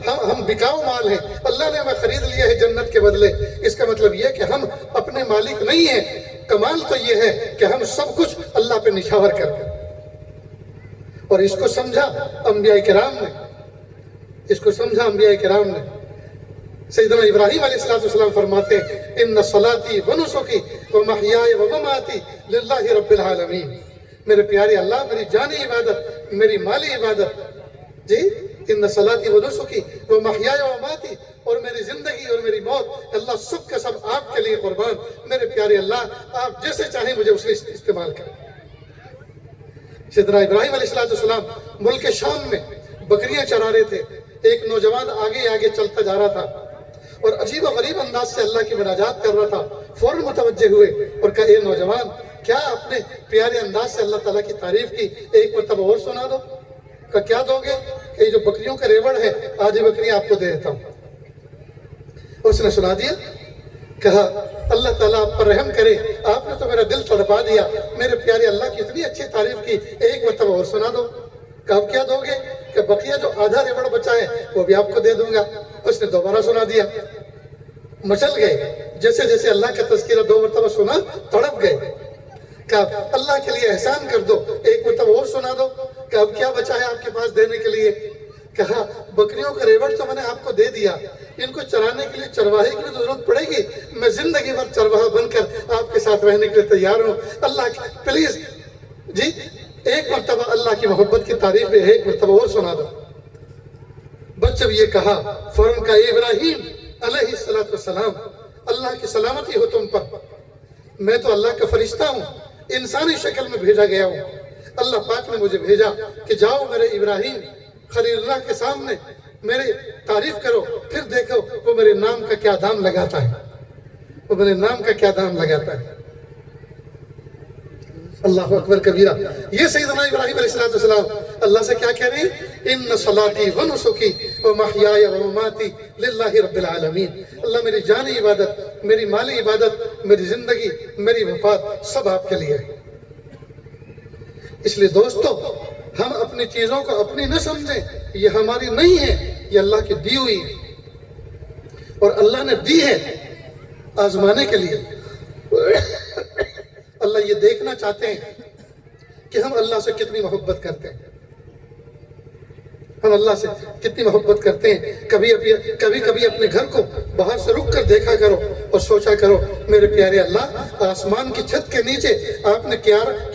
ہم بکاؤ مال ہیں، اللہ نے ہمیں خرید لیا ہے جنت کے بدلے، اس کا مطلب یہ کہ ہم اپنے مالک نہیں ہیں۔ کمال تو یہ ہے کہ ہم سب کچھ اللہ پہ نچھاور کر دیں، اور اس کو سمجھا انبیاء کرام نے، اس کو سمجھا انبیاء کرام نے۔ سیدنا ابراہیم علیہ السلام فرماتے ہیں ان صلاتی و نسکی و محیای و مماتی للہ رب العالمین۔ میرے پیارے اللہ، میری جانی عبادت، میری مالی عبادت، جی ان صلاتی و نسکی و محیای و مماتی، اور میری زندگی اور میری موت، اللہ سب کا سب آپ کے لیے قربان۔ میرے پیارے اللہ، آپ جیسے چاہیں مجھے اسے استعمال کریں۔ سیدنا ابراہیم علیہ السلام ملک شام میں بکریاں چرا رہے تھے، ایک نوجوان آگے چلتا جا رہا تھا اور عجیب و غریب انداز سے اللہ کی مناجات کر رہا تھا۔ فوراً متوجہ ہوئے اور کہا اے نوجوان، کیا اپنے پیارے انداز سے اللہ تعالیٰ کی تعریف کی، ایک مرتبہ اور سنا دو۔ کہا کیا دو گے؟ کہ یہ جو بکریوں کا ریوڑ ہے، آدھی بکریاں آپ کو دے دیتا ہوں۔ اس نے سنا دیا۔ کہا اللہ تعالیٰ آپ پر رحم کرے، آپ نے تو میرا دل تڑپا دیا، میرے پیارے اللہ کی اتنی اچھی تعریف کی، ایک مرتبہ اور سنا دو۔ کہا اب کیا دو گے؟ کہ بقیہ جو آدھا ریوڑ بچا ہے وہ بھی آپ کو دے دوں گا۔ اس نے دوبارہ سنا دیا۔ مچل گئے، جیسے جیسے اللہ کا تذکرہ دو مرتبہ سنا تڑپ گئے۔ کہا اللہ کے لیے احسان کر دو، ایک مرتبہ اور سنا دو۔ کہا اب کیا بچا ہے آپ کے پاس دینے کے لیے؟ کہا بکریوں کا ریوڑ تو میں نے آپ کو دے دیا، ان کو چرانے کے لیے چرواہے کی ضرورت پڑے گی، میں زندگی بھر چرواہا بن کر آپ کے ساتھ رہنے کے لیے تیار ہوں۔ اللہ پلیز جی ایک مرتبہ اللہ کی محبت کی تعریف میں ایک مرتبہ اور سنا دو۔ بس جب یہ کہا فوراً کہا اے ابراہیم علیہ السلام، اللہ کی سلامتی ہو تم پر، میں تو اللہ کا فرشتہ ہوں، انسانی شکل میں بھیجا گیا ہوں۔ اللہ پاک نے مجھے بھیجا کہ جاؤ میرے ابراہیم خلیل اللہ کے سامنے میری تعریف کرو، پھر دیکھو وہ میرے نام کا کیا دام لگاتا ہے، وہ میرے نام کا کیا دام لگاتا ہے۔ اللہ اکبر کبیرہ۔ یہ سیدنا ابراہیم علیہ السلام اللہ سے کیا کہہ رہے ہیں؟ ان صلاتی و نسکی و محیای و مماتی للہ رب العالمین۔ اللہ میری جانی عبادت، میری مالی عبادت، میری زندگی، میری وفات سب آپ کے لیے ہے۔ اس لیے دوستو ہم اپنی چیزوں کو اپنی نہ سمجھیں، یہ ہماری نہیں ہے، یہ اللہ کی دی ہوئی ہے، اور اللہ نے دی ہے آزمانے کے لیے۔ اللہ یہ دیکھنا چاہتے ہیں کہ ہم اللہ سے کتنی محبت کرتے ہیں، ہم اللہ سے کتنی محبت کرتے ہیں۔ کبھی اپنے گھر کو باہر سے رک کر دیکھا کرو اور سوچا کرو میرے پیارے اللہ، آسمان کی چھت کے نیچے آپ نے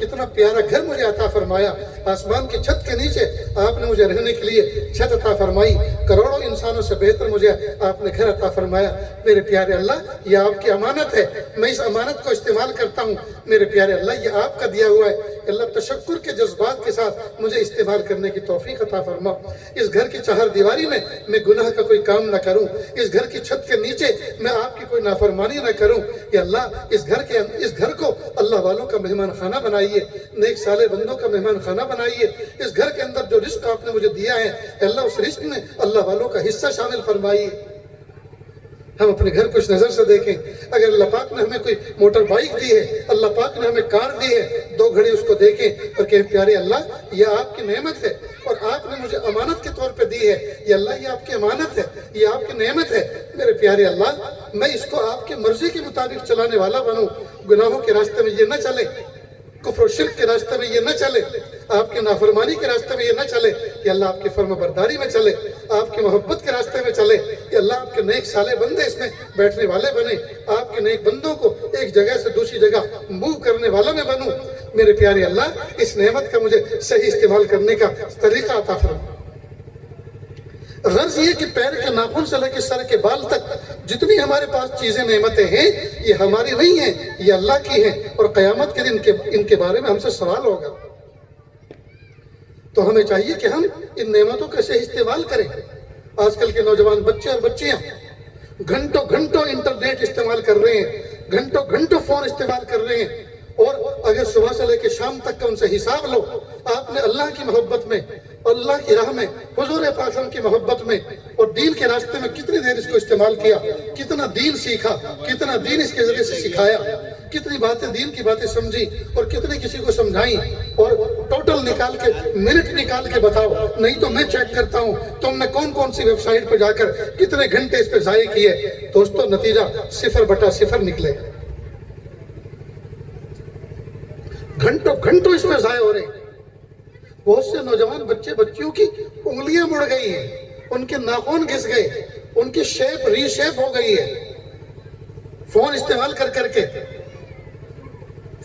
کتنا پیارا گھر مجھے عطا فرمایا، آسمان کی چھت کے نیچے آپ نے مجھے رہنے کے لیے چھت عطا فرمائی، کروڑوں انسانوں سے بہتر مجھے آپ نے گھر عطا فرمایا۔ میرے پیارے اللہ یہ آپ کی امانت ہے، میں اس امانت کو استعمال کرتا ہوں، میرے پیارے اللہ یہ آپ کا دیا ہوا ہے، اللہ تشکر کے جذبات کے ساتھ مجھے استعمال کرنے کی توفیق عطا فرما۔ اس گھر کی چہار دیواری میں گناہ کا کوئی کام نہ کروں، اس گھر کی چھت کے نیچے میں آپ کی کوئی نافرمانی نہ کروں۔ یا اللہ اس گھر کو اللہ والوں کا مہمان خانہ بنائیے، نیک صالح بندوں کا مہمان خانہ بنائیے۔ اس گھر کے اندر جو رزق آپ نے مجھے دیا ہے اللہ اس رزق میں اللہ والوں کا حصہ شامل فرمائیے۔ ہم اپنے گھر کو اس نظر سے دیکھیں، اگر اللہ پاک نے ہمیں کوئی موٹر بائک دی ہے، اللہ پاک نے ہمیں کار دی ہے، 2 گھڑی اس کو دیکھیں اور کہیں پیارے اللہ یہ آپ کی نعمت ہے اور آپ نے مجھے امانت کے طور پہ دی ہے، یہ اللہ یہ آپ کی امانت ہے، یہ آپ کی نعمت ہے، میرے پیارے اللہ میں اس کو آپ کی مرضی کے مطابق چلانے والا بنوں، گناہوں کے راستے میں یہ نہ چلے، کفر و شرک کے راستے میں یہ نہ چلے، آپ کی نافرمانی کے راستے میں یہ نہ چلے، کہ اللہ آپ کی فرما برداری میں چلے، آپ کی محبت کے راستے میں چلے، کہ اللہ آپ کے نیک صالح بندے اس میں بیٹھنے والے بنے، آپ کے نیک بندوں کو ایک جگہ سے دوسری جگہ موو کرنے والا میں بنوں۔ میرے پیارے اللہ اس نعمت کا مجھے صحیح استعمال کرنے کا طریقہ عطا فرما۔ غرض یہ کہ پیر کے ناخن سے لے کے سر کے بال تک جتنی ہمارے پاس چیزیں نعمتیں ہیں یہ ہماری نہیں ہیں، یہ اللہ کی ہیں، اور قیامت کے دن ان کے بارے میں ہم سے سوال ہوگا۔ تو ہمیں چاہیے کہ ہم ان نعمتوں کا صحیح استعمال کریں۔ آج کل کے نوجوان بچے اور بچیاں گھنٹوں گھنٹوں انٹرنیٹ استعمال کر رہے ہیں، گھنٹوں گھنٹوں فون استعمال کر رہے ہیں، اور اگر صبح سے لے کے شام تک کا ان سے حساب لو، آپ نے اللہ کی محبت میں، اللہ کی راہ میں، حضور پاک کی محبت میں اور دین کے راستے میں کتنی دیر اس کو استعمال کیا، کتنا دین سیکھا، کتنا دین اس کے ذریعے سے سکھایا، کتنی باتیں دین کی باتیں سمجھی اور کتنی کسی کو سمجھائیں، اور ٹوٹل نکال کے منٹ نکال کے بتاؤ، نہیں تو میں چیک کرتا ہوں تم نے کون کون سی ویب سائٹ پہ جا کر کتنے گھنٹے اس پہ ضائع کیے۔ دوستو نتیجہ 0/0 نکلے، گھنٹوں گھنٹوں اس میں ضائع ہو رہے ہیں۔ بہت سے نوجوان بچے بچیوں کی انگلیاں مڑ گئی ہیں، ان کے ناخن گھس گئے، ان کی شیپ ری شیپ ہو گئی ہے، فون استعمال کر کر کے،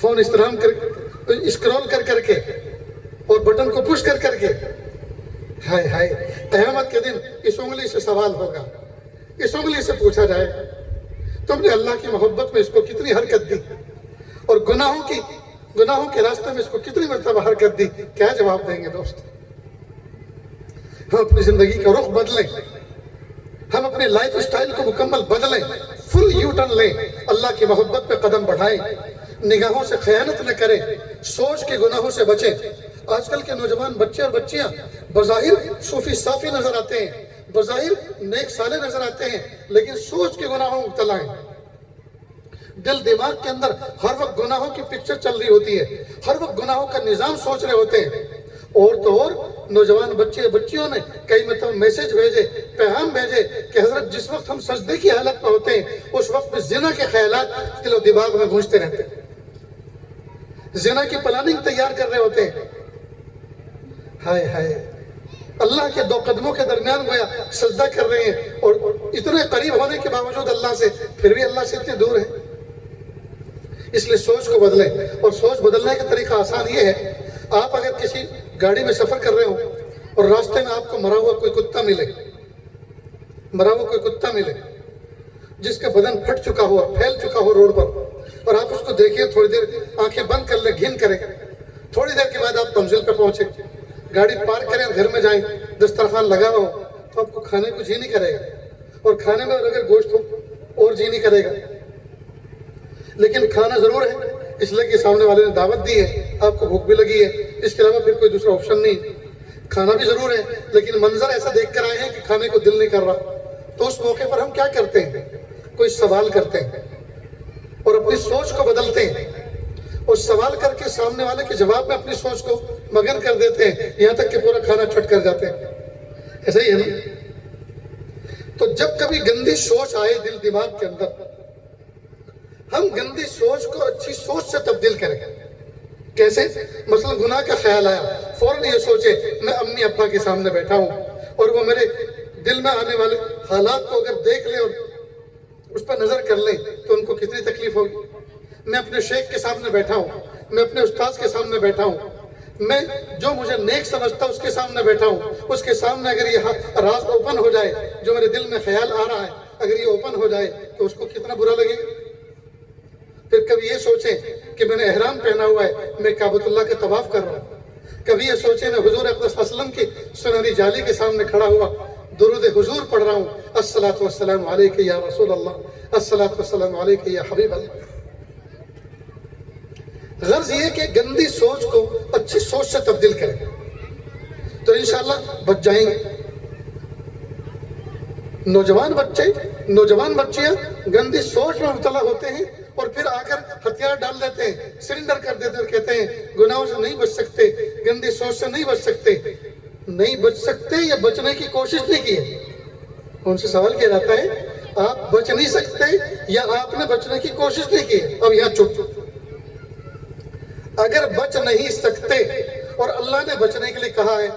فون اسکرول کر کر کے اور بٹن کو پش کر کر کے۔ ہائے ہائے قیامت کے دن اس انگلی سے سوال ہوگا، اس انگلی سے پوچھا جائے تم نے اللہ کی محبت میں اس کو کتنی حرکت دی اور گناہوں کے راستے میں اس کو کتنی مرتبہ حرکت دی، کیا جواب دیں گے دوست؟ ہم اپنی زندگی کا رخ بدلیں، ہم اپنے لائف اسٹائل کو مکمل بدلیں، فل یو ٹرن لیں، اللہ کی محبت پہ قدم بڑھائیں، نگاہوں سے خیانت نہ کریں، سوچ کے گناہوں سے بچیں۔ آج کل کے نوجوان بچے اور بچیاں بظاہر صوفی صافی نظر آتے ہیں، بظاہر نیک صالح نظر آتے ہیں، لیکن سوچ کے گناہوں میں مبتلا ہیں۔ دل دماغ کے اندر ہر وقت گناہوں کی پکچر چل رہی ہوتی ہے، ہر وقت گناہوں کا نظام سوچ رہے ہوتے ہیں۔ اور تو اور نوجوان بچے بچیوں نے کئی مرتبہ میسج بھیجے، پیغام بھیجے کہ حضرت جس وقت ہم سجدے کی حالت میں ہوتے ہیں اس وقت میں زنا کے خیالات دل و دماغ میں گونجتے رہتے ہیں، زنا کی پلاننگ تیار کر رہے ہوتے ہیں۔ ہائے ہائے اللہ کے 2 قدموں کے درمیان گویا سجدہ کر رہے ہیں، اور اتنے قریب ہونے کے باوجود اللہ سے پھر بھی اللہ سے اتنے دور ہیں۔ اس لیے سوچ کو بدلیں، اور سوچ بدلنے کا طریقہ آسان یہ ہے، آپ اگر کسی گاڑی میں سفر کر رہے ہو اور راستے میں آپ کو مرا ہوا کوئی کتا ملے جس کا بدن پھٹ چکا ہو، پھیل چکا ہو روڈ پر، اور آپ اس کو دیکھیں، تھوڑی دیر آنکھیں بند کر لیں، گھن کریں، تھوڑی دیر کے بعد آپ منزل پہ پہنچے، گاڑی پارک کریں، گھر میں جائیں، دسترخوان لگا ہو تو آپ کو کھانے کو جی نہیں کرے گا، اور کھانے میں اگر گوشت ہو اور جی نہیں کرے گا، لیکن کھانا ضرور ہے، اس لیے کہ سامنے والے نے دعوت دی ہے، آپ کو بھوک بھی لگی ہے، اس کے علاوہ پھر کوئی دوسرا آپشن نہیں، کھانا بھی ضرور ہے، لیکن منظر ایسا دیکھ کر آئے ہیں کہ کھانے کو دل نہیں کر رہا۔ تو اس موقع پر ہم کیا کرتے ہیں؟ کوئی سوال کرتے ہیں اور اپنی سوچ کو بدلتے ہیں، اور سوال کر کے سامنے والے کے جواب میں اپنی سوچ کو مگن کر دیتے ہیں، یہاں تک کہ پورا کھانا چھٹ کر جاتے ہیں۔ ایسا ہی ہے نا؟ تو جب کبھی گندی سوچ آئے دل دماغ کے اندر، ہم گندی سوچ کو اچھی سوچ سے تبدیل کریں۔ کیسے؟ مثلا گناہ کا خیال آیا، فوراً یہ سوچے میں امی ابا کے سامنے بیٹھا ہوں اور وہ میرے دل میں آنے والے حالات کو اگر دیکھ لیں اور اس پر نظر کر لیں تو ان کو کتنی تکلیف ہوگی۔ میں اپنے شیخ کے سامنے بیٹھا ہوں، میں اپنے استاذ کے سامنے بیٹھا ہوں، میں جو مجھے نیک سمجھتا اس کے سامنے بیٹھا ہوں، اس کے سامنے اگر یہ راز اوپن ہو جائے، جو میرے دل میں خیال آ رہا ہے اگر یہ اوپن ہو جائے تو اس کو کتنا برا لگے گا۔ پھر کبھی یہ سوچیں کہ میں نے احرام پہنا ہوا ہے، میں کعبۃ اللہ کا طواف کر رہا ہوں، کبھی یہ سوچیں میں حضور اقدس صلی اللہ علیہ وسلم کی سنہری جالی کے سامنے کھڑا ہوا درود حضور پڑھ رہا ہوں، الصلاۃ والسلام علیک یا رسول اللہ، الصلاۃ والسلام علیک یا حبیب اللہ۔ غرض یہ کہ گندی سوچ کو اچھی سوچ سے تبدیل کریں تو انشاءاللہ بچ جائیں گے۔ نوجوان بچے، نوجوان بچیاں گندی سوچ میں مبتلا ہوتے ہیں اور پھر آ کر ہتھیار ڈال دیتے ہیں، سرنڈر کر دیتے ہیں اور کہتے ہیں گناہوں سے نہیں بچ سکتے، گندی سوچ سے نہیں بچ سکتے۔ نہیں بچ سکتے یا بچنے کی کوشش نہیں کی؟ ان سے سوال کیا جاتا ہے آپ بچ نہیں سکتے یا آپ نے بچنے کی کوشش نہیں کی؟ اب یہاں چپ۔ اگر بچ نہیں سکتے اور اللہ نے بچنے کے لیے کہا ہے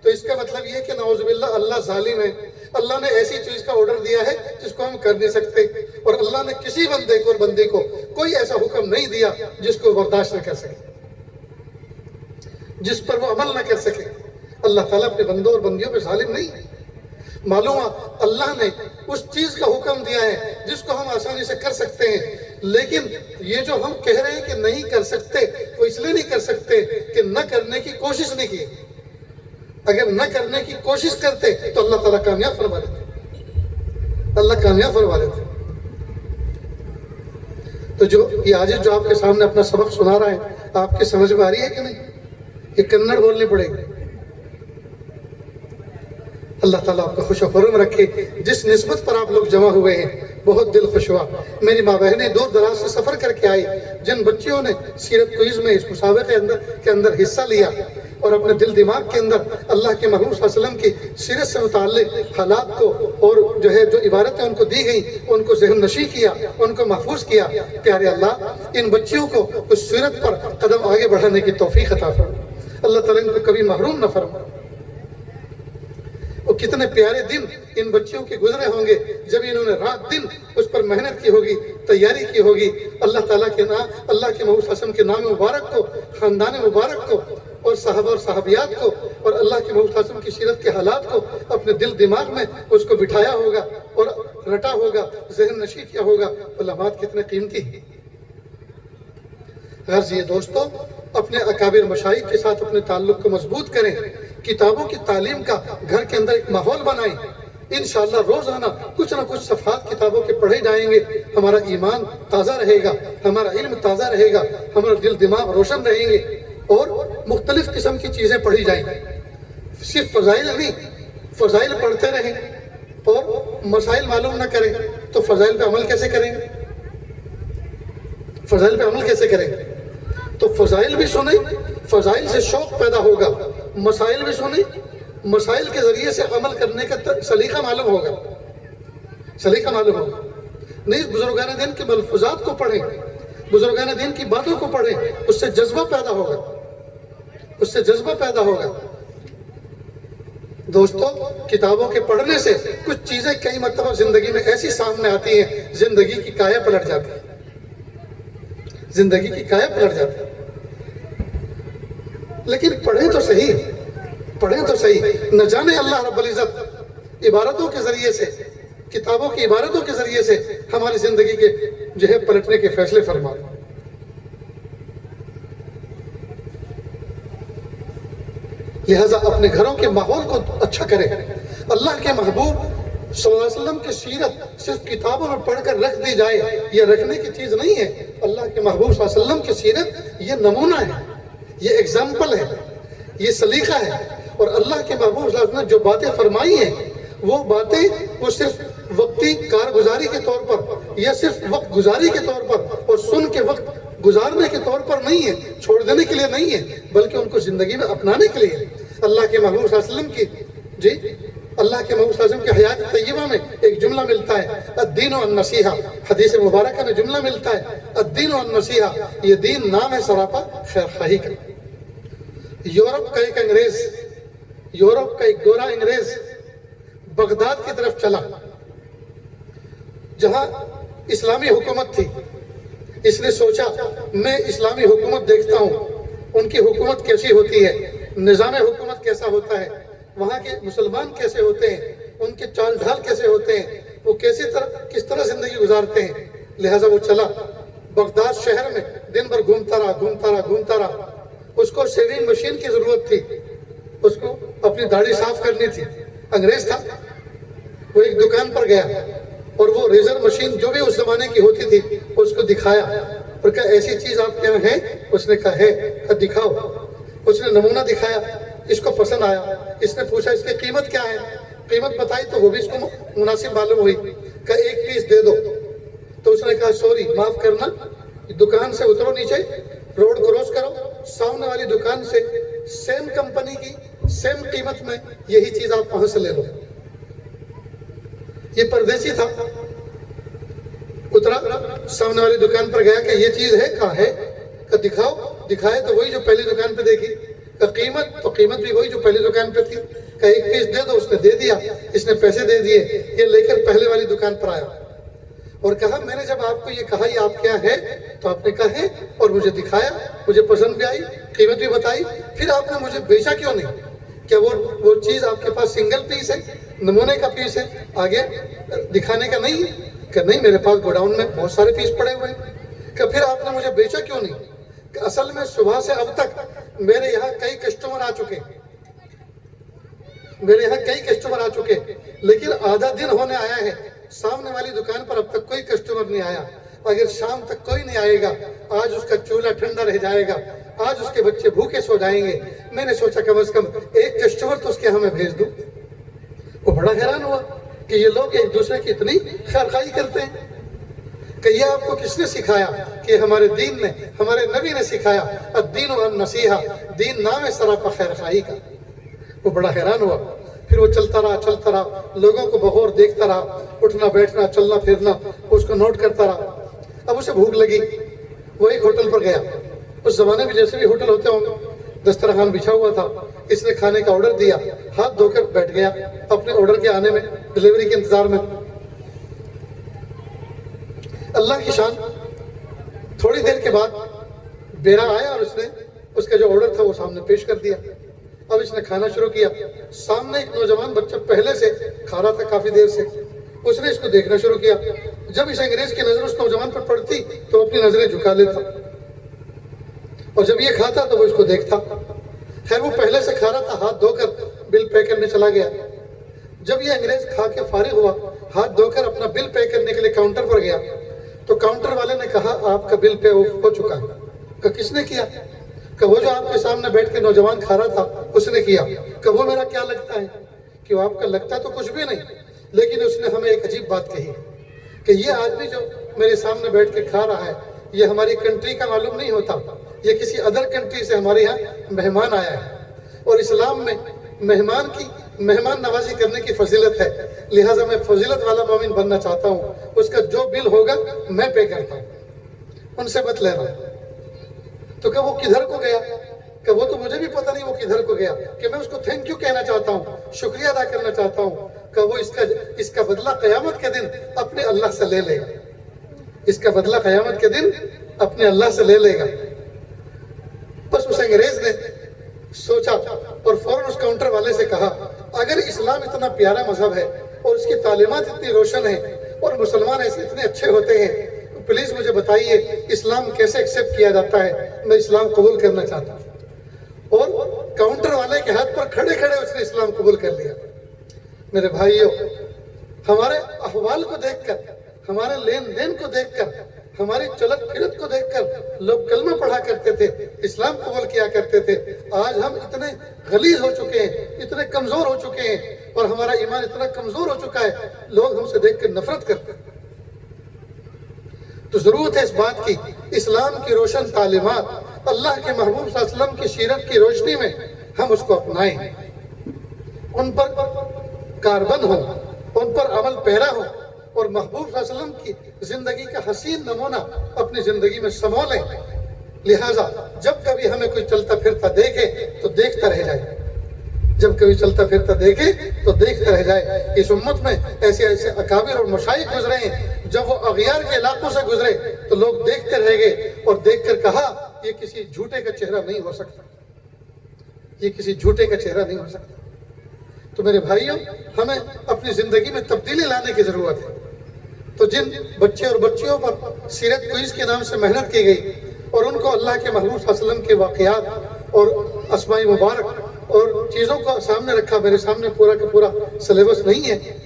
تو اس کا مطلب یہ کہ نعوذ باللہ اللہ ظالم ہے، اللہ نے ایسی چیز کا آرڈر دیا ہے جس کو ہم کر نہیں سکتے، اور اللہ نے کسی بندے کو اور بندی کو کوئی ایسا حکم نہیں دیا جس کو برداشت نہ کر سکے، جس پر وہ عمل نہ کر سکے۔ اللہ تعالیٰ اپنے بندوں اور بندیوں پہ ظالم نہیں ہے۔ معلوم ہے اللہ نے اس چیز کا حکم دیا ہے جس کو ہم آسانی سے کر سکتے ہیں، لیکن یہ جو ہم کہہ رہے ہیں کہ نہیں کر سکتے وہ اس لیے نہیں کر سکتے کہ نہ کرنے کی کوشش نہیں کی۔ اگر نہ کرنے کی کوشش کرتے تو اللہ تعالیٰ کامیاب فرما دیتے، اللہ کامیاب فرما دیتے۔ تو جو یہ آج جو آپ کے سامنے اپنا سبق سنا رہا ہے آپ کی سمجھ میں آ رہی ہے کہ نہیں؟ یہ کنڑ بولنی پڑے گی۔ اللہ تعالیٰ آپ کو خوش و خرم رکھے۔ جس نسبت پر آپ لوگ جمع ہوئے ہیں بہت دل خوش ہوا۔ میری ماں بہنیں دور دراز سے سفر کر کے آئی، جن بچیوں نے سیرت کوئز میں اس مسابقے کے اندر حصہ لیا اور اپنے دل دماغ کے اندر اللہ کے محبوب صلی اللہ علیہ وسلم کی سیرت سے متعلق حالات کو اور جو عبارتیں ان کو دی گئیں ان کو ذہن نشی کیا، ان کو محفوظ کیا۔ پیارے اللہ ان بچیوں کو اس سیرت پر قدم آگے بڑھانے کی توفیق عطا فرما، اللہ تعالیٰ ان کو کبھی محروم نہ فرما۔ اور کتنے پیارے دن ان بچیوں کے گزرے ہوں گے جب انہوں نے رات دن اس پر محنت کی ہوگی، تیاری کی ہوگی۔ اللہ تعالیٰ کے نام، اللہ کے محبوب صلی اللہ علیہ وسلم کے نام مبارک کو، خاندان مبارک کو اور صحابہ اور صحابیات کو اور اللہ کے محبوب صلی اللہ علیہ وسلم کی سیرت کے حالات کو اپنے دل دماغ میں اس کو بٹھایا ہوگا اور رٹا ہوگا، ذہن نشی کیا ہوگا۔ علامات کتنے قیمتی ہیں۔ غرض یہ دوستو اپنے اکابر مشائخ کے ساتھ اپنے تعلق کو مضبوط کریں، کتابوں کی تعلیم کا گھر کے اندر ایک ماحول بنائیں۔ انشاءاللہ روزانہ کچھ نہ کچھ صفحات کتابوں کے پڑھے جائیں گے، ہمارا ایمان تازہ رہے گا، ہمارا علم تازہ رہے گا، ہمارا دل دماغ روشن رہیں گے اور مختلف قسم کی چیزیں پڑھی جائیں گی۔ صرف فضائل نہیں، فضائل پڑھتے رہیں اور مسائل معلوم نہ کریں تو فضائل پہ عمل کیسے کریں گے؟ فضائل پہ عمل کیسے کریں گے؟ تو فضائل بھی سنیں، فضائل سے شوق پیدا ہوگا، مسائل بھی سنیں، مسائل کے ذریعے سے عمل کرنے کا سلیقہ معلوم ہوگا، سلیقہ معلوم ہوگا۔ نہیں بزرگان دین کے ملفوظات کو پڑھیں، بزرگان دین کی باتوں کو پڑھیں، اس سے جذبہ پیدا ہوگا، اس سے جذبہ پیدا ہوگا۔ دوستو کتابوں کے پڑھنے سے کچھ چیزیں کئی مرتبہ زندگی میں ایسی سامنے آتی ہیں زندگی کی کایا پلٹ جاتی ہے، زندگی کی کایا پلٹ جاتی ہے۔ لیکن پڑھیں تو صحیح، پڑھیں تو صحیح، نہ جانے اللہ رب العزت عبارتوں کے ذریعے سے، کتابوں کی عبارتوں کے ذریعے سے ہماری زندگی کے پلٹنے کے فیصلے فرما۔ لہٰذا اپنے گھروں کے ماحول کو اچھا کریں۔ اللہ کے محبوب صلی اللہ علیہ وسلم کی سیرت صرف کتابوں میں پڑھ کر رکھ دی جائے یہ رکھنے کی چیز نہیں ہے۔ اللہ کے محبوب صلی اللہ علیہ وسلم کی سیرت یہ نمونہ ہے، یہ ایگزامپل ہے، یہ سلیقہ ہے۔ اور اللہ کے محبوب صلی اللہ علیہ وسلم نے جو باتیں فرمائی ہیں وہ باتیں وہ صرف وقتی کارگزاری کے طور پر یا صرف وقت گزاری کے طور پر اور سن کے وقت گزارنے کے طور پر نہیں ہے، چھوڑ دینے کے لیے نہیں ہے، بلکہ ان کو زندگی میں اپنانے کے لیے۔ اللہ کے محبوب صلی اللہ علیہ وسلم کی اللہ کے محبوب صلی اللہ علیہ وسلم کی حیات طیبہ میں ایک جملہ ملتا ہے الدین والنصیحہ، حدیث مبارکہ میں جملہ ملتا ہے الدین والنصیحہ، یہ دین نام ہے سراپا خیر خواہی کا۔ یورپ کا ایک انگریز، یورپ کا ایک گورا انگریز بغداد کی طرف چلا جہاں اسلامی حکومت تھی۔ اس نے سوچا میں اسلامی حکومت دیکھتا ہوں، ان کی حکومت کیسی ہوتی ہے، نظام حکومت کیسا ہوتا ہے، وہاں کے مسلمان کیسے ہوتے ہیں، ان کے چال ڈھال کیسے ہوتے ہیں، وہ کس طرح زندگی گزارتے ہیں۔ لہٰذا وہ چلا بغداد شہر میں، دن بھر گھومتا رہا۔ اس کو شیونگ مشین کی ضرورت تھی، اس کو اپنی داڑھی صاف کرنی تھی، انگریز تھا۔ وہ ایک دکان پر گیا اور وہ ریزر مشین جو بھی اس زمانے کی ہوتی تھی اس کو دکھایا اور کہا ایسی چیز آپ کے یہاں ہے؟ اس نے کہا ہے، دکھاؤ۔ اس نے نمونہ دکھایا، اس کو پسند آیا، اس نے پوچھا اس کی قیمت کیا ہے؟ قیمت بتائی تو وہ بھی اس کو مناسب معلوم ہوئی کہ 1 پیس دے دو. تو اس نے کہا سوری معاف کرنا، دکان سے اترو نیچے، روڈ کراس کرو، سامنے والی دکان سے سیم کمپنی کی سیم قیمت میں یہی چیز آپ وہاں سے لے لو. یہ پردیسی تھا، اترا سامنے والی دکان پر گیا کہ یہ چیز ہے، کہاں ہے؟ کہ دکھاؤ. دکھائے تو وہی جو پہلی دکان پہ دیکھی. کہ قیمت تو قیمت بھی وہی جو پہلی دکان پہ تھی. کہ 1 پیس دے دو، اس نے دے دیا، اس نے پیسے دے دیے. یہ لے کر پہلے والی دکان پر آیا اور کہا میں نے جب آپ کو یہ کہا یہ آپ کیا ہے تو آپ نے کہا ہے، اور مجھے دکھایا، مجھے پسند بھی آئی، قیمت بھی بتائی، پھر آپ نے مجھے بیچا کیوں نہیں؟ کیا وہ چیز آپ کے پاس سنگل پیس ہے، نمونے کا پیس ہے، آگے دکھانے کا نہیں ہے؟ کہ نہیں، میرے پاس گوڈاؤن میں بہت سارے پیس پڑے ہوئے ہیں. کہ پھر آپ نے مجھے بیچا کیوں نہیں؟ کہ اصل میں صبح سے اب تک میرے یہاں کئی کسٹمر آ چکے، لیکن آدھا دن ہونے آیا ہے، سامنے والی دکان پر اب تک کوئی کسٹمر نہیں آیا. اگر شام تک کوئی نہیں آئے گا، آج اس کا چولہا ٹھنڈا رہ جائے گا، آج اس کے بچے بھوکے سو جائیں گے. میں نے سوچا کم از کم 1 کسٹمر تو اس کے ہمیں بھیج دوں. وہ بڑا حیران ہوا کہ یہ لوگ ایک دوسرے کی اتنی خیرخواہی کرتے ہیں. کہ یہ آپ کو کس نے سکھایا؟ کہ ہمارے دین نے، ہمارے نبی نے سکھایا. الدین النصیحہ، دین نام ہے سراپا خیرخواہی کا. وہ بڑا حیران ہوا. پھر وہ چلتا رہا، لوگوں کو بغور دیکھتا رہا، اٹھنا بیٹھنا چلنا پھرنا اس کو نوٹ کرتا رہا. اب اسے بھوک لگی، وہ ایک ہوٹل پر گیا. اس زمانے میں جیسے بھی ہوٹل ہوتے ہوں گے، دسترخوان بچھا ہوا تھا. اس نے کھانے کا آرڈر دیا، ہاتھ دھو کر بیٹھ گیا اپنے آرڈر کے آنے میں، ڈلیوری کے انتظار میں. اللہ کی شان، تھوڑی دیر کے بعد بیرا آیا اور اس نے اس کا جو آرڈر تھا وہ سامنے پیش کر دیا. اب اس نے کھانا شروع کیا. سامنے ایک نوجوان بچہ پہلے سے کھا رہا تھا کافی دیر سے، اس نے اس کو دیکھنا شروع کیا. جب اس انگریز کی نظر اس نوجوان پر پڑتی تو اپنی نظریں جھکا لیتا، اور جب یہ کھاتا تو وہ اس کو دیکھتا. خیر وہ پہلے سے کھا رہا تھا، ہاتھ دھو کر بل پے کرنے چلا گیا. جب یہ انگریز کھا کے فارغ ہوا، ہاتھ دھو کر اپنا بل پے کرنے کے لیے کاؤنٹر پر گیا تو کاؤنٹر والے نے کہا آپ کا بل پے ہو چکا ہے. کہ کس نے کیا؟ کہ وہ جو آپ کے سامنے بیٹھ کے نوجوان کھا رہا تھا اس نے کیا. کہ وہ میرا کیا لگتا ہے؟ کہ وہ آپ کا لگتا تو کچھ بھی نہیں، لیکن اس نے ہمیں ایک عجیب بات کہی کہ یہ آدمی جو میرے سامنے بیٹھ کے کھا رہا ہے یہ ہماری کنٹری کا معلوم نہیں ہوتا، یہ کسی ادر کنٹری سے ہمارے یہاں مہمان آیا ہے. اور اسلام میں مہمان نوازی کرنے کی فضیلت ہے، لہٰذا میں فضیلت والا مومن بننا چاہتا ہوں. اس کا جو بل ہوگا میں پے کرتا ہوں، ان سے مت لینا. تو کہ وہ کدھر کو گیا؟ کہ وہ تو مجھے بھی پتہ نہیں وہ کدھر کو گیا. کہ میں اس کو تھینک یو کہنا چاہتا ہوں، شکریہ ادا کرنا چاہتا ہوں کہ وہ اس کا بدلہ قیامت کے دن اپنے اللہ سے لے لے گا. اس کا بدلہ قیامت کے دن اپنے اللہ سے لے لے گا. بس اس انگریز نے سوچا اور فوراً اس کاؤنٹر والے سے کہا اگر اسلام اتنا پیارا مذہب ہے اور اس کی تعلیمات اتنی روشن ہیں اور مسلمان ایسے اتنے اچھے ہوتے ہیں، پلیز مجھے بتائیے اسلام کیسے ایکسیپٹ کیا جاتا ہے، میں اسلام قبول کرنا چاہتا ہوں. اور کاؤنٹر والے کے ہاتھ پر کھڑے کھڑے اس نے اسلام قبول کر لیا. میرے بھائیوں، ہمارے احوال کو دیکھ کر، ہمارے لین دین کو دیکھ کر، ہماری چلت پھرت کو دیکھ کر لوگ کلمہ پڑھا کرتے تھے، اسلام قبول کیا کرتے تھے. آج ہم اتنے غلیظ ہو چکے ہیں، اتنے کمزور ہو چکے ہیں، اور ہمارا ایمان اتنا کمزور ہو چکا ہے، لوگ ہم سے دیکھ کر نفرت کرتے ہیں. تو ضرورت ہے اس بات کی، اسلام کی روشن تعلیمات، اللہ کے محبوب صلی اللہ علیہ وسلم کی سیرت کی روشنی میں ہم اس کو اپنائیں، ان پر کاربند ہوں، ان پر عمل پیرا ہوں، اور محبوب صلی اللہ علیہ وسلم کی زندگی کا حسین نمونہ اپنی زندگی میں سمو لیں. لہٰذا جب کبھی ہمیں کوئی چلتا پھرتا دیکھے تو دیکھتا رہ جائے، جب کبھی چلتا پھرتا دیکھے تو دیکھتا رہ جائے. اس امت میں ایسے ایسے اکابر اور مشائخ گزرے ہیں، جب وہ اغیار کے علاقوں سے گزرے تو لوگ دیکھتے رہ گئے اور دیکھ کر کہا یہ کسی جھوٹے کا چہرہ نہیں ہو سکتا، یہ کسی جھوٹے کا چہرہ نہیں ہو سکتا. تو میرے بھائیوں، ہمیں اپنی زندگی میں تبدیلی لانے کی ضرورت ہے. تو جن بچے اور بچیوں پر سیرت کوئز کے نام سے محنت کی گئی اور ان کو اللہ کے محبوب صلی اللہ علیہ وسلم کے واقعات اور اسماء مبارک اور چیزوں کو سامنے رکھا، میرے سامنے پورا کا پورا سلیبس نہیں ہے،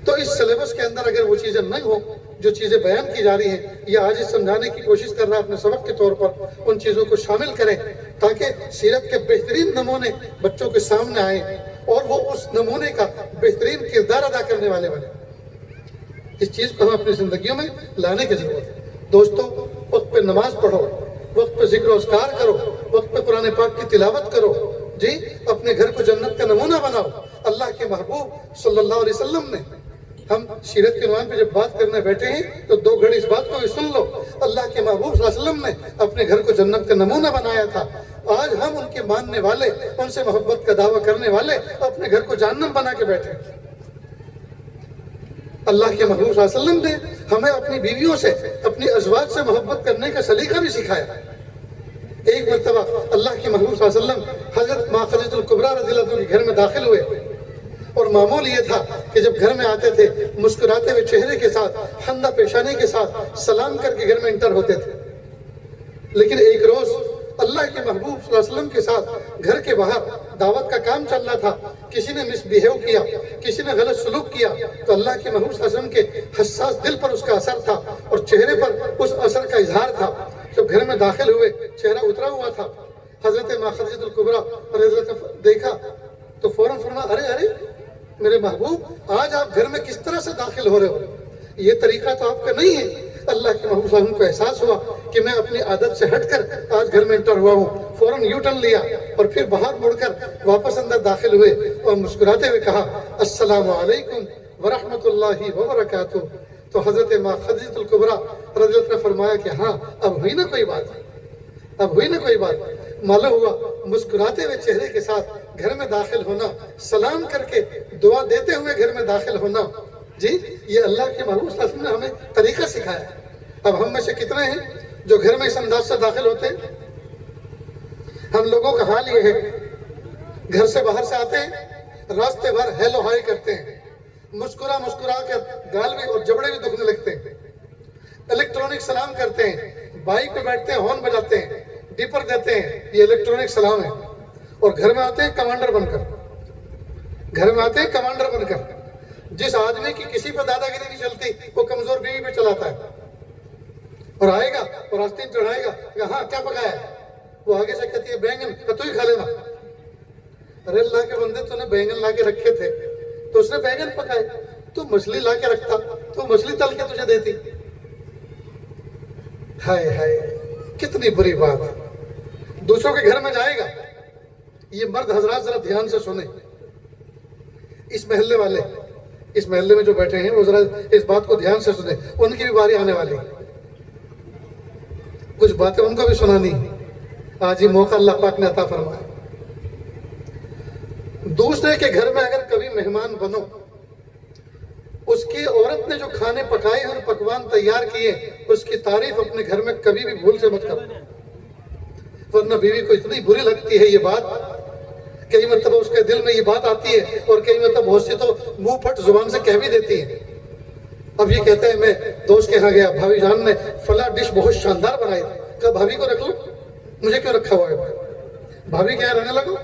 تو اس سلیبس کے اندر اگر وہ چیزیں نہیں ہوں جو چیزیں بیان کی جا رہی ہیں یہ آج سمجھانے کی کوشش کر رہا ہے اپنے سبق کے طور پر، ان چیزوں کو شامل کریں تاکہ سیرت کے بہترین نمونے بچوں کے سامنے آئیں اور وہ اس نمونے کا بہترین کردار ادا کرنے والے بنے۔ اس چیز کو ہم اپنی زندگیوں میں لانے کی ضرورت ہے۔ دوستو، وقت پہ نماز پڑھو، وقت پہ ذکر و اذکار کرو، وقت پہ قرآن پاک کی تلاوت کرو، جی اپنے گھر کو جنت کا نمونہ بناؤ۔ اللہ کے محبوب صلی اللہ علیہ وسلم نے، ہم سیرت کے عنوان پہ جب بات کرنے بیٹھے ہیں تو 2 گھڑی اس بات کو بھی سن لو، اللہ کے محبوب صلی اللہ علیہ وسلم نے اپنے گھر کو جنت کا نمونہ بنایا تھا۔ آج ہم ان کے ماننے والے، ان سے محبت کا دعویٰ کرنے والے اپنے گھر کو جہنم بنا کے بیٹھے۔ اللہ کے محبوب صلی اللہ علیہ وسلم نے ہمیں اپنی بیویوں سے، اپنی ازواج سے محبت کرنے کا سلیقہ بھی سکھایا۔ ایک مرتبہ اللہ کے محبوب صلی اللہ علیہ وسلم حضرت ماں خدیجہ الکبریٰ رضی اللہ عنہ کے گھر میں داخل ہوئے، اور معمول یہ تھا کہ جب گھر میں آتے تھے مسکراتے ہوئے چہرے کے ساتھ، خندہ پیشانی کے ساتھ سلام کر کے گھر میں انٹر ہوتے تھے۔ لیکن ایک روز اللہ کے محبوب صلی اللہ علیہ وسلم کے ساتھ گھر کے باہر دعوت کا کام چل رہا تھا، کسی نے مس بیہیو کیا، کسی نے غلط سلوک کیا، تو اللہ کے محبوب صلی اللہ علیہ وسلم کے حساس دل پر اس کا اثر تھا اور چہرے پر اس اثر کا اظہار تھا۔ جب گھر میں داخل ہوئے چہرہ اترا ہوا تھا، حضرت ماں خدیجہ الکبریٰ اور حضرت دیکھا تو فوراً فرمایا، ارے میرے محبوب، آج آپ گھر میں کس طرح سے داخل ہو رہے ہو؟ یہ طریقہ تو آپ کا نہیں ہے۔ اللہ کے محبوب صلی اللہ علیہ وسلم کو احساس ہوا کہ میں اپنی عادت سے ہٹ کر آج گھر میں انٹر ہوا ہوں۔ فوراً یو ٹرن لیا اور پھر باہر مڑ کر واپس اندر داخل ہوئے اور مسکراتے ہوئے کہا، السلام علیکم ورحمۃ اللہ وبرکاتہ۔ تو حضرت ماں خدیجہ الکبریٰ رضی اللہ عنہا نے فرمایا کہ ہاں، اب ہوئی نا کوئی بات، اب ہوئی نا کوئی بات۔ معلوم ہوا مسکراتے ہوئے چہرے کے ساتھ گھر میں داخل ہونا، سلام کر کے دعا دیتے ہوئے گھر میں داخل ہونا، جی یہ اللہ کے محبوب صلی اللہ علیہ وسلم نے ہمیں طریقہ سکھایا۔ اب ہم میں سے کتنے ہیں جو گھر میں اس انداز سے داخل ہوتے ہیں؟ ہم لوگوں کا حال یہ ہے، گھر سے باہر سے آتے ہیں، راستے بھر ہیلو ہائی کرتے ہیں، مسکرا کے گال بھی اور جبڑے بھی دکھنے لگتے ہیں، الیکٹرانک سلام کرتے ہیں، بائک پہ بیٹھتے ہیں، ہارن بجاتے ہیں، ڈیپر دیتے ہیں، یہ الیکٹرانک سلام ہے۔ اور گھر میں آتے ہیں کمانڈر بن کر، گھر میں آتے ہیں کمانڈر بن کر۔ جس آدمی کی کسی پہ دادا گیری نہیں چلتی وہ کمزور بیوی پہ چلاتا ہے، اور آئے گا اور آستین چڑھائے گا کہ ہاں کیا پکایا ہے؟ وہ آگے سے کہتی ہے بینگن، کہ تو ہی کھا لینا۔ ارے اللہ کے بندے، تو نے بینگن لا کے رکھے تھے تو اس نے بینگن پکائے، تو مچھلی لا کے رکھتا تو مچھلی تل کے تجھے دیتی۔ ہائے ہائے، کتنی بری بات۔ دوسروں کے گھر میں جائے گا، یہ مرد حضرات ذرا دھیان سے سنیں، اس محلے والے، اس محلے میں جو بیٹھے ہیں وہ ذرا اس بات کو دھیان سے سنیں، ان کی بھی باری آنے والی، کچھ باتیں ان کو بھی سنانی۔ آج یہ موقع اللہ پاک نے عطا فرمایا۔ دوسرے کے گھر میں اگر کبھی مہمان بنو، اس کی عورت نے جو کھانے پکائے اور پکوان تیار کیے، اس کی تعریف اپنے گھر میں کبھی بھی بھول سے مت کرو، ورنہ بیوی کو اتنی بری لگتی ہے یہ بات، کئی مرتبہ اس کے دل میں یہ بات آتی ہے، اور کئی مرتبہ بہت سی تو منہ پھٹ زبان سے کہہ بھی دیتی ہے۔ اب یہ کہتے ہیں میں دوست کے ہاں گیا، بھابی جان نے فلاں ڈش بہت شاندار بنائی تھی، کہا بھابی کو رکھ لو، مجھے کیوں رکھا ہوا ہے؟ بھابی کے یہاں رہنے لگو،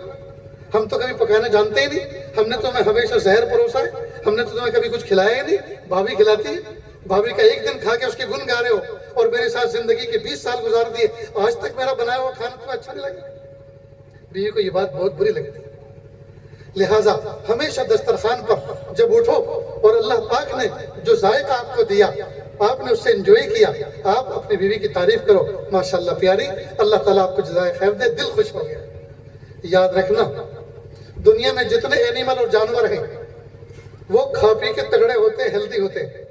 ہم تو کبھی پکانا جانتے ہی نہیں، ہم نے تمہیں ہمیشہ زہر پروسا ہے، ہم نے تو تمہیں کبھی کچھ کھلایا ہی نہیں، بھابی کھلاتی ہے۔ بھابی کا ایک دن کھا کے اس کے گن گا رہے ہو، اور میرے ساتھ زندگی کے 20 سال گزار دیے، آج تک میرا بنایا ہوا کھانا تمہیں اچھا نہیں لگا۔ بیوی کو یہ بات بہت بری لگتی ہے۔ لہٰذا ہمیشہ دسترخوان پر جب اٹھو اور اللہ پاک نے جو ذائقہ آپ کو دیا، آپ نے اس سے انجوائے کیا، آپ اپنی بیوی کی تعریف کرو، ماشاءاللہ پیاری، اللہ تعالیٰ آپ کو جزائے خیر دے، دل خوش ہو گیا۔ یاد رکھنا، دنیا میں جتنے اینیمل اور جانور ہیں وہ کھا پی کے تگڑے ہوتے ہیں، ہیلدی ہوتے ہیں،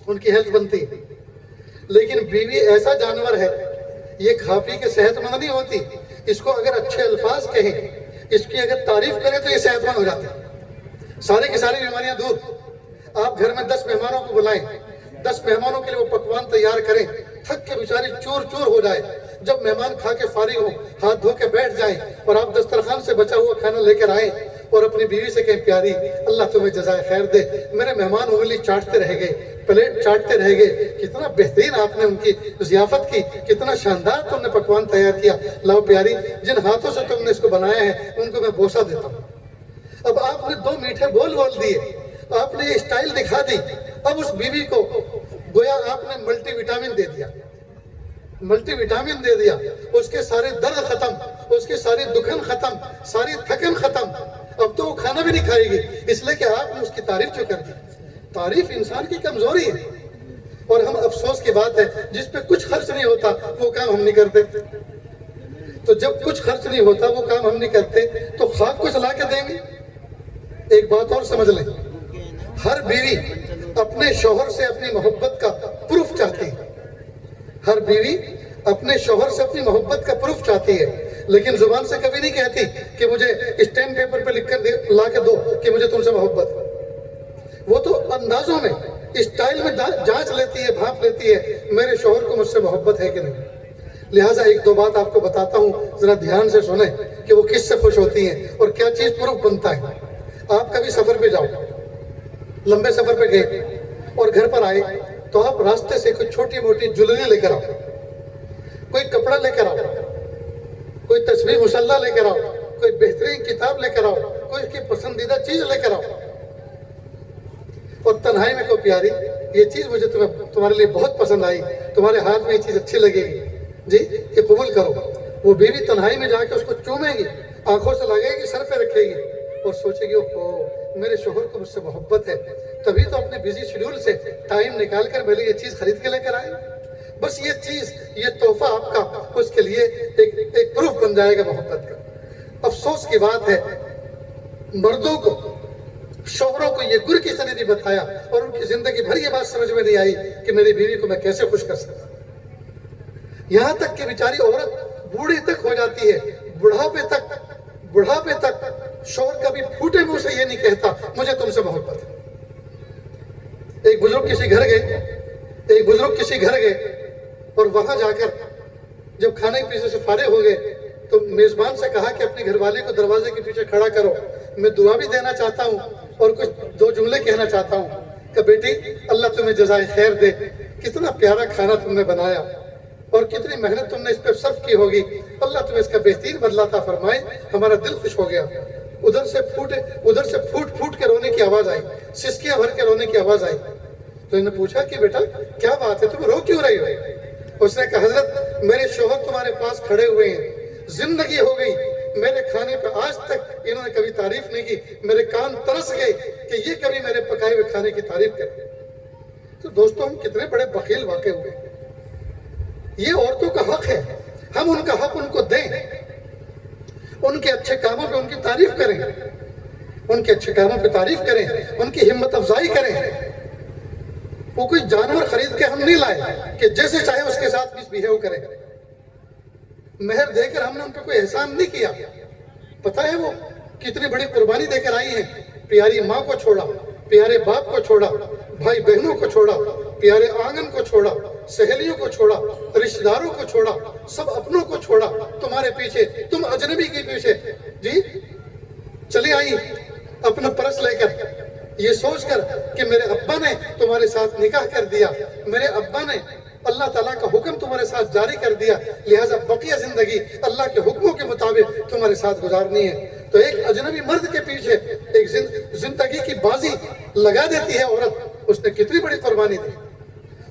ان کی ہیلتھ بنتی ہے، لیکن بیوی ایسا جانور ہے، یہ کھا پی کے صحت مند نہیں ہوتی، اس کو اگر اچھے الفاظ کہیں، اس کی اگر تعریف کریں تو یہ صحت مند ہو جاتی ہے، ساری کی ساری بیماریاں دور۔ آپ گھر میں 10 مہمانوں کو بلائیں، 10 مہمانوں کے لیے وہ پکوان تیار کریں، تھک کے بیچاری چور چور ہو جائے، جب مہمان کھا کے فارغ ہو، ہاتھ دھو کے بیٹھ جائیں، اور آپ دسترخوان سے بچا ہوا کھانا لے کر آئیں اور اپنی بیوی سے کہیں پیاری اللہ تمہیں جزائے خیر دے، میرے مہمان انگلی چاٹتے رہ گئے، پلیٹ چاٹتے رہ گئے، کتنا بہترین آپ نے ان کی ضیافت کی، کتنا شاندار تم نے پکوان تیار کیا، لاؤ پیاری جن ہاتھوں سے تم نے اس کو بنایا ہے ان کو میں بوسہ دیتا ہوں۔ اب آپ نے 2 میٹھے بول دیے، آپ نے یہ اسٹائل دکھا دی، اب اس بیوی کو گویا آپ نے ملٹی وٹامن دے دیا، ملٹی وٹامن دے دیا، اس کے سارے درد ختم، اس کے ساری دکھن ختم، ساری تھکن ختم، اب تو وہ کھانا بھی نہیں کھائے گی، اس لیے کہ آپ نے اس کی تعریف جو کر دی۔ تعریف انسان کی کمزوری ہے، اور ہم افسوس کی بات ہے جس پہ کچھ خرچ نہیں ہوتا وہ کام ہم نہیں کرتے۔ تو جب کچھ خرچ نہیں ہوتا وہ کام ہم نہیں کرتے تو خاک کچھ لا کے دیں گے۔ ایک بات اور سمجھ لیں، ہر بیوی اپنے شوہر سے اپنی محبت کا پروف چاہتی ہے، ہر بیوی اپنے شوہر سے اپنی محبت کا پروف چاہتی ہے، لیکن زبان سے کبھی نہیں کہتی کہ مجھے اسٹیمپ پیپر پہ لکھ کر لا کے دو کہ مجھے تم سے محبت ہے۔ وہ تو اندازوں میں، اسٹائل میں جانچ لیتی ہے، بھاپ لیتی ہے میرے شوہر کو مجھ سے محبت ہے کہ نہیں۔ لہٰذا ایک دو بات آپ کو بتاتا ہوں، ذرا دھیان سے سنیں کہ وہ کس سے خوش ہوتی ہیں اور کیا چیز پروف بنتا ہے۔ آپ کبھی سفر پہ جاؤ، لمبے سفر پہ گئے اور گھر پر آئے تو آپ راستے سے کوئی چھوٹی موٹی جولری لے کر آؤ، کوئی کپڑا لے کر آؤ، کوئی تصویر مسلح لے کر آؤ، کوئی بہترین کتاب لے کر آؤ، کوئی اس کی پسندیدہ چیز لے کر آؤ، اور تنہائی میں کوئی پیاری یہ چیز مجھے تمہارے لیے بہت پسند آئی، تمہارے ہاتھ میں یہ چیز اچھی لگے گی، جی یہ قبول کرو۔ وہ بیوی تنہائی میں جا کے اس کو چومے گی، آنکھوں سے لگے گی، سر پہ رکھے گی اور سوچے گی اوہ میرے شوہر کو مجھ سے محبت ہے، تبھی تو اپنے بزی شیڈول سے ٹائم نکال کر میرے لیے یہ چیز خرید کے لے کر آئے۔ بس یہ چیز، یہ تحفہ آپ کا اس کے لیے ایک پروف بن جائے گا محبت کا۔ افسوس کی بات ہے مردوں کو، شوہروں کو یہ گر کس نے نہیں بتایا اور ان کی زندگی بھر یہ بات سمجھ میں نہیں آئی کہ میری بیوی کو میں کیسے خوش کر سکتا۔ یہاں تک کہ بیچاری عورت بوڑھی تک ہو جاتی ہے، بڑھاپے تک شوہر کبھی پھوٹے منہ سے یہ نہیں کہتا مجھے تم سے محبت ہے۔ ایک بزرگ کسی گھر گئے اور وہاں جا کر جب کھانے پینے سے فارغ ہو گئے تو میزبان سے کہا کہ اپنی گھر والے کو دروازے کے پیچھے کھڑا کرو، میں دعا بھی دینا چاہتا ہوں اور کچھ دو جملے کہنا چاہتا ہوں کہ بیٹی اللہ تمہیں جزائے خیر دے، کتنا پیارا کھانا تم نے بنایا اور کتنی محنت تم نے اس پہ صرف کی ہوگی، اللہ تمہیں اس کا بہترین بدلہ عطا فرمائے، ہمارا دل خوش ہو گیا۔ ادھر سے پھوٹ کے رونے کی آواز آئی، سسکیاں بھر کے رونے کی آواز آئی۔ تو انہوں نے پوچھا کہ بیٹا کیا بات ہے، تم رو کیوں رہی ہو؟ اس نے کہا حضرت میرے شوہر تمہارے پاس کھڑے ہوئے ہیں، زندگی ہو گئی میرے کھانے پہ آج تک انہوں نے کبھی تعریف نہیں کی، میرے کان ترس گئے کہ یہ کبھی میرے پکائے ہوئے کھانے کی تعریف کریں۔ تو دوستوں ہم کتنے بڑے بخیل واقع ہوئے، یہ عورتوں کا حق ہے، ہم ان کا حق ان کو دیں، ان کے اچھے کاموں پہ ان کی تعریف کریں، ان کے اچھے کاموں پہ تعریف کریں، ان کی ہمت افزائی کریں۔ وہ کوئی جانور خرید کے ہم نہیں لائے کہ جیسے چاہے اس کے ساتھ مس بیہیو کریں، مہر دے کر ہم نے ان پہ کوئی احسان نہیں کیا۔ پتہ ہے وہ کتنی بڑی قربانی دے کر آئی ہیں، پیاری ماں کو چھوڑا، پیارے باپ کو چھوڑا، بھائی بہنوں کو چھوڑا، پیارے آنگن کو چھوڑا، سہیلیوں کو چھوڑا، رشتہ داروں کو چھوڑا، سب اپنوں کو چھوڑا، تمہارے پیچھے، تم اجنبی کے پیچھے جی چلی آئی اپنا پرس لے کر، یہ سوچ کر کہ میرے ابا نے تمہارے ساتھ نکاح کر دیا، میرے ابا نے اللہ تعالیٰ کا حکم تمہارے ساتھ جاری کر دیا، لہٰذا بقیہ زندگی اللہ کے حکموں کے مطابق تمہارے ساتھ گزارنی ہے۔ تو ایک اجنبی مرد کے پیچھے ایک زندگی کی بازی لگا دیتی ہے عورت، اس نے کتنی بڑی قربانی دی،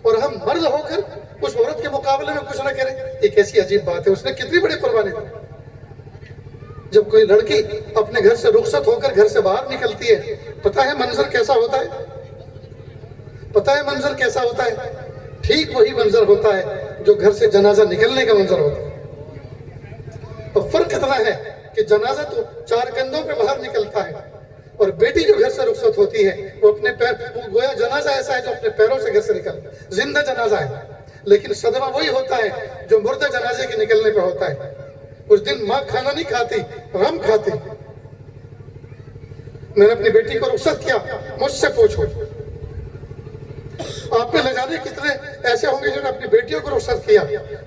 اور ہم مرد ہو کر اس عورت کے مقابلے میں کچھ نہ کریں، یہ کیسی عجیب بات ہے، اس نے کتنی بڑی قربانی دی۔ جب کوئی لڑکی اپنے گھر سے رخصت ہو کر گھر سے باہر نکلتی ہے، پتہ ہے منظر کیسا ہوتا ہے؟ پتہ ہے منظر کیسا ہوتا ہے؟ ٹھیک وہی منظر ہوتا ہے جو گھر سے جنازہ نکلنے کا منظر ہوتا ہے۔ اور فرق اتنا ہے کہ جنازہ تو چار کندھوں پہ باہر نکلتا ہے، اور بیٹی جو گھر سے رخصت ہوتی ہے وہ اپنے وہ گویا جنازہ ایسا ہے جو اپنے پیروں سے گھر سے نکلتا ہے، زندہ جنازہ ہے، لیکن صدمہ وہی ہوتا ہے جو مردہ جنازے کے نکلنے پہ ہوتا ہے۔ اس دن ماں کھانا نہیں کھاتی، غم کھاتی۔ میں نے اپنی بیٹی کو رخصت کیا، مجھ سے پوچھو آپ نے لے جانے کتنے ایسے ہوں گے جنہوں نے اپنی بیٹیوں کو رخصت کیا،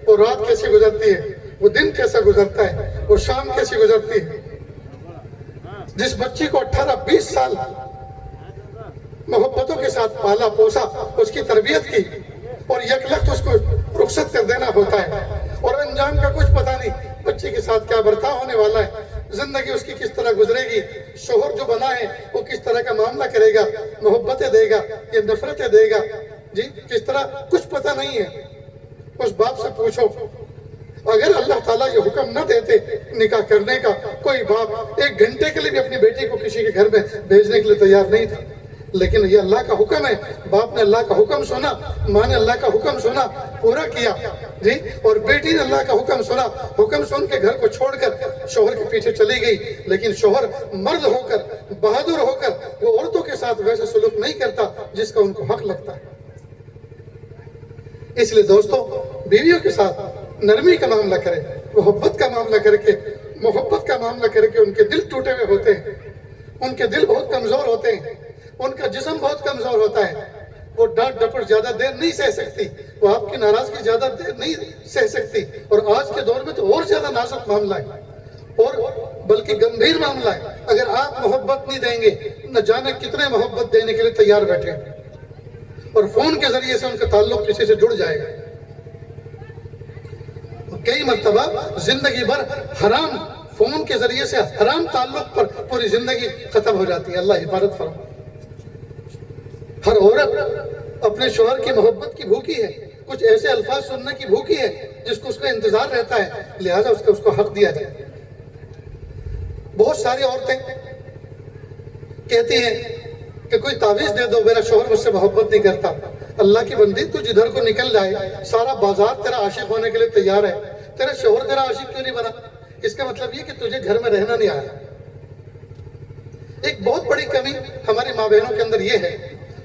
وہ رات کیسی گزرتی ہے، وہ دن کیسا گزرتا ہے، وہ شام کیسی گزرتی ہے۔ جس بچی کو 18-20 سال محبتوں کے ساتھ پالا پوسا، اس کی تربیت کی، اور یک لخت اس کو رخصت کر دینا ہوتا ہے، اور انجام کا کچھ پتہ نہیں بچی کے ساتھ کیا برتاؤ ہونے والا ہے، زندگی اس کی کس طرح گزرے گی، شوہر جو بنا ہے وہ کس طرح کا معاملہ کرے گا، محبتیں دے گا یا نفرتیں دے گا، جی کس طرح، کچھ پتہ نہیں ہے۔ اس باپ سے پوچھو، اگر اللہ تعالیٰ یہ حکم نہ دیتے نکاح کرنے کا، کوئی باپ 1 گھنٹے کے لیے بھی اپنی بیٹی کو کسی کے گھر میں بھیجنے کے لیے تیار نہیں تھا، لیکن یہ اللہ کا حکم ہے۔ باپ نے اللہ کا حکم سنا، ماں نے اللہ کا حکم سنا، پورا کیا، جی، اور بیٹی نے اللہ کا حکم سنا، حکم سن کے گھر کو چھوڑ کر شوہر کے پیچھے چلی گئی۔ لیکن شوہر مرد ہو کر، بہادر ہو کر وہ عورتوں کے ساتھ ویسا سلوک نہیں کرتا جس کا ان کو حق لگتا ہے۔ اس لیے دوستو، بیویوں کے ساتھ نرمی کا معاملہ کرے، محبت کا معاملہ کر کے، محبت کا معاملہ کر کے، ان کے دل ٹوٹے ہوئے ہوتے ہیں، ان کے دل بہت کمزور ہوتے ہیں، ان کا جسم بہت کمزور ہوتا ہے، وہ ڈانٹ ڈپٹ زیادہ دیر نہیں سہ سکتی، وہ آپ کی ناراضگی زیادہ دیر نہیں سہ سکتی، اور آج کے دور میں تو اور زیادہ نازک معاملہ ہے، اور بلکہ گمبھیر معاملہ ہے۔ اگر آپ محبت نہیں دیں گے، نہ جانے کتنے محبت دینے کے لیے تیار بیٹھے ہیں، اور فون کے ذریعے سے ان کا تعلق کسی سے جڑ جائے گا۔ کئی مرتبہ زندگی بھر حرام فون کے ذریعے سے حرام تعلق پر پوری زندگی ختم ہو جاتی ہے۔ اللہ حفاظت فرمائے۔ ہر عورت اپنے شوہر کی محبت کی بھوکی ہے، کچھ ایسے الفاظ سننے کی بھوکی ہے جس کو اس کا انتظار رہتا ہے، لہٰذا اس کو حق دیا جائے۔ بہت ساری عورتیں کہتی ہیں کہ کوئی تعویذ دے دو، میرا شوہر مجھ سے محبت نہیں کرتا۔ اللہ کی بندی، تو جدھر کو نکل جائے، سارا بازار تیرا عاشق ہونے کے لیے تیار ہے، تیرا شوہر تیرا عاشق کیوں نہیں بنا؟ اس کا مطلب یہ کہ تجھے گھر میں رہنا نہیں آیا۔ ایک بہت بڑی کمی ہماری ماں بہنوں کے اندر یہ ہے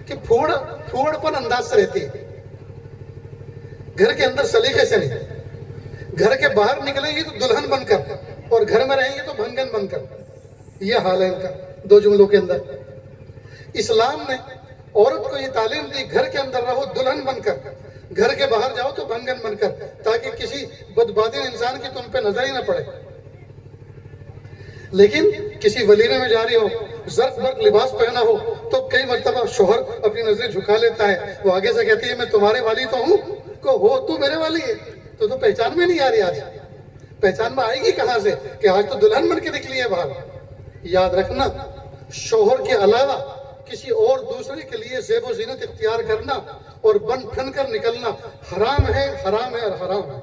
کہ پھوڑ پن انداز سے رہتی ہے، گھر کے اندر سلیقے سے نہیں، گھر کے باہر نکلیں گی تو دلہن بن کر، اور گھر میں رہیں گے تو بھنگن بن کر۔ یہ حال ہے ان کا 2 جملوں کے اندر۔ اسلام نے عورت کو یہ تعلیم دی، گھر کے اندر رہو دلہن بن کر، گھر کے باہر جاؤ تو بھنگن بن کر، تاکہ کسی بدباطن انسان کی تم پہ نظر ہی نہ پڑے۔ لیکن کسی ولیمے میں جا رہی ہو، زرق برق لباس پہنا ہو، تو کئی مرتبہ شوہر اپنی نظریں جھکا لیتا ہے، وہ آگے سے کہتی ہے میں تمہارے والی تو ہوں، کو ہو تو میرے والی ہے، تو پہچان میں نہیں آ رہی، آج پہچان میں آئے گی کہاں سے کہ آج تو دلہن بن کے نکلی ہے باہر۔ یاد رکھنا، شوہر کے علاوہ کسی اور دوسرے کے لیے زیب و زینت اختیار کرنا اور بن ٹھن کر نکلنا حرام ہے، حرام ہے اور حرام ہے۔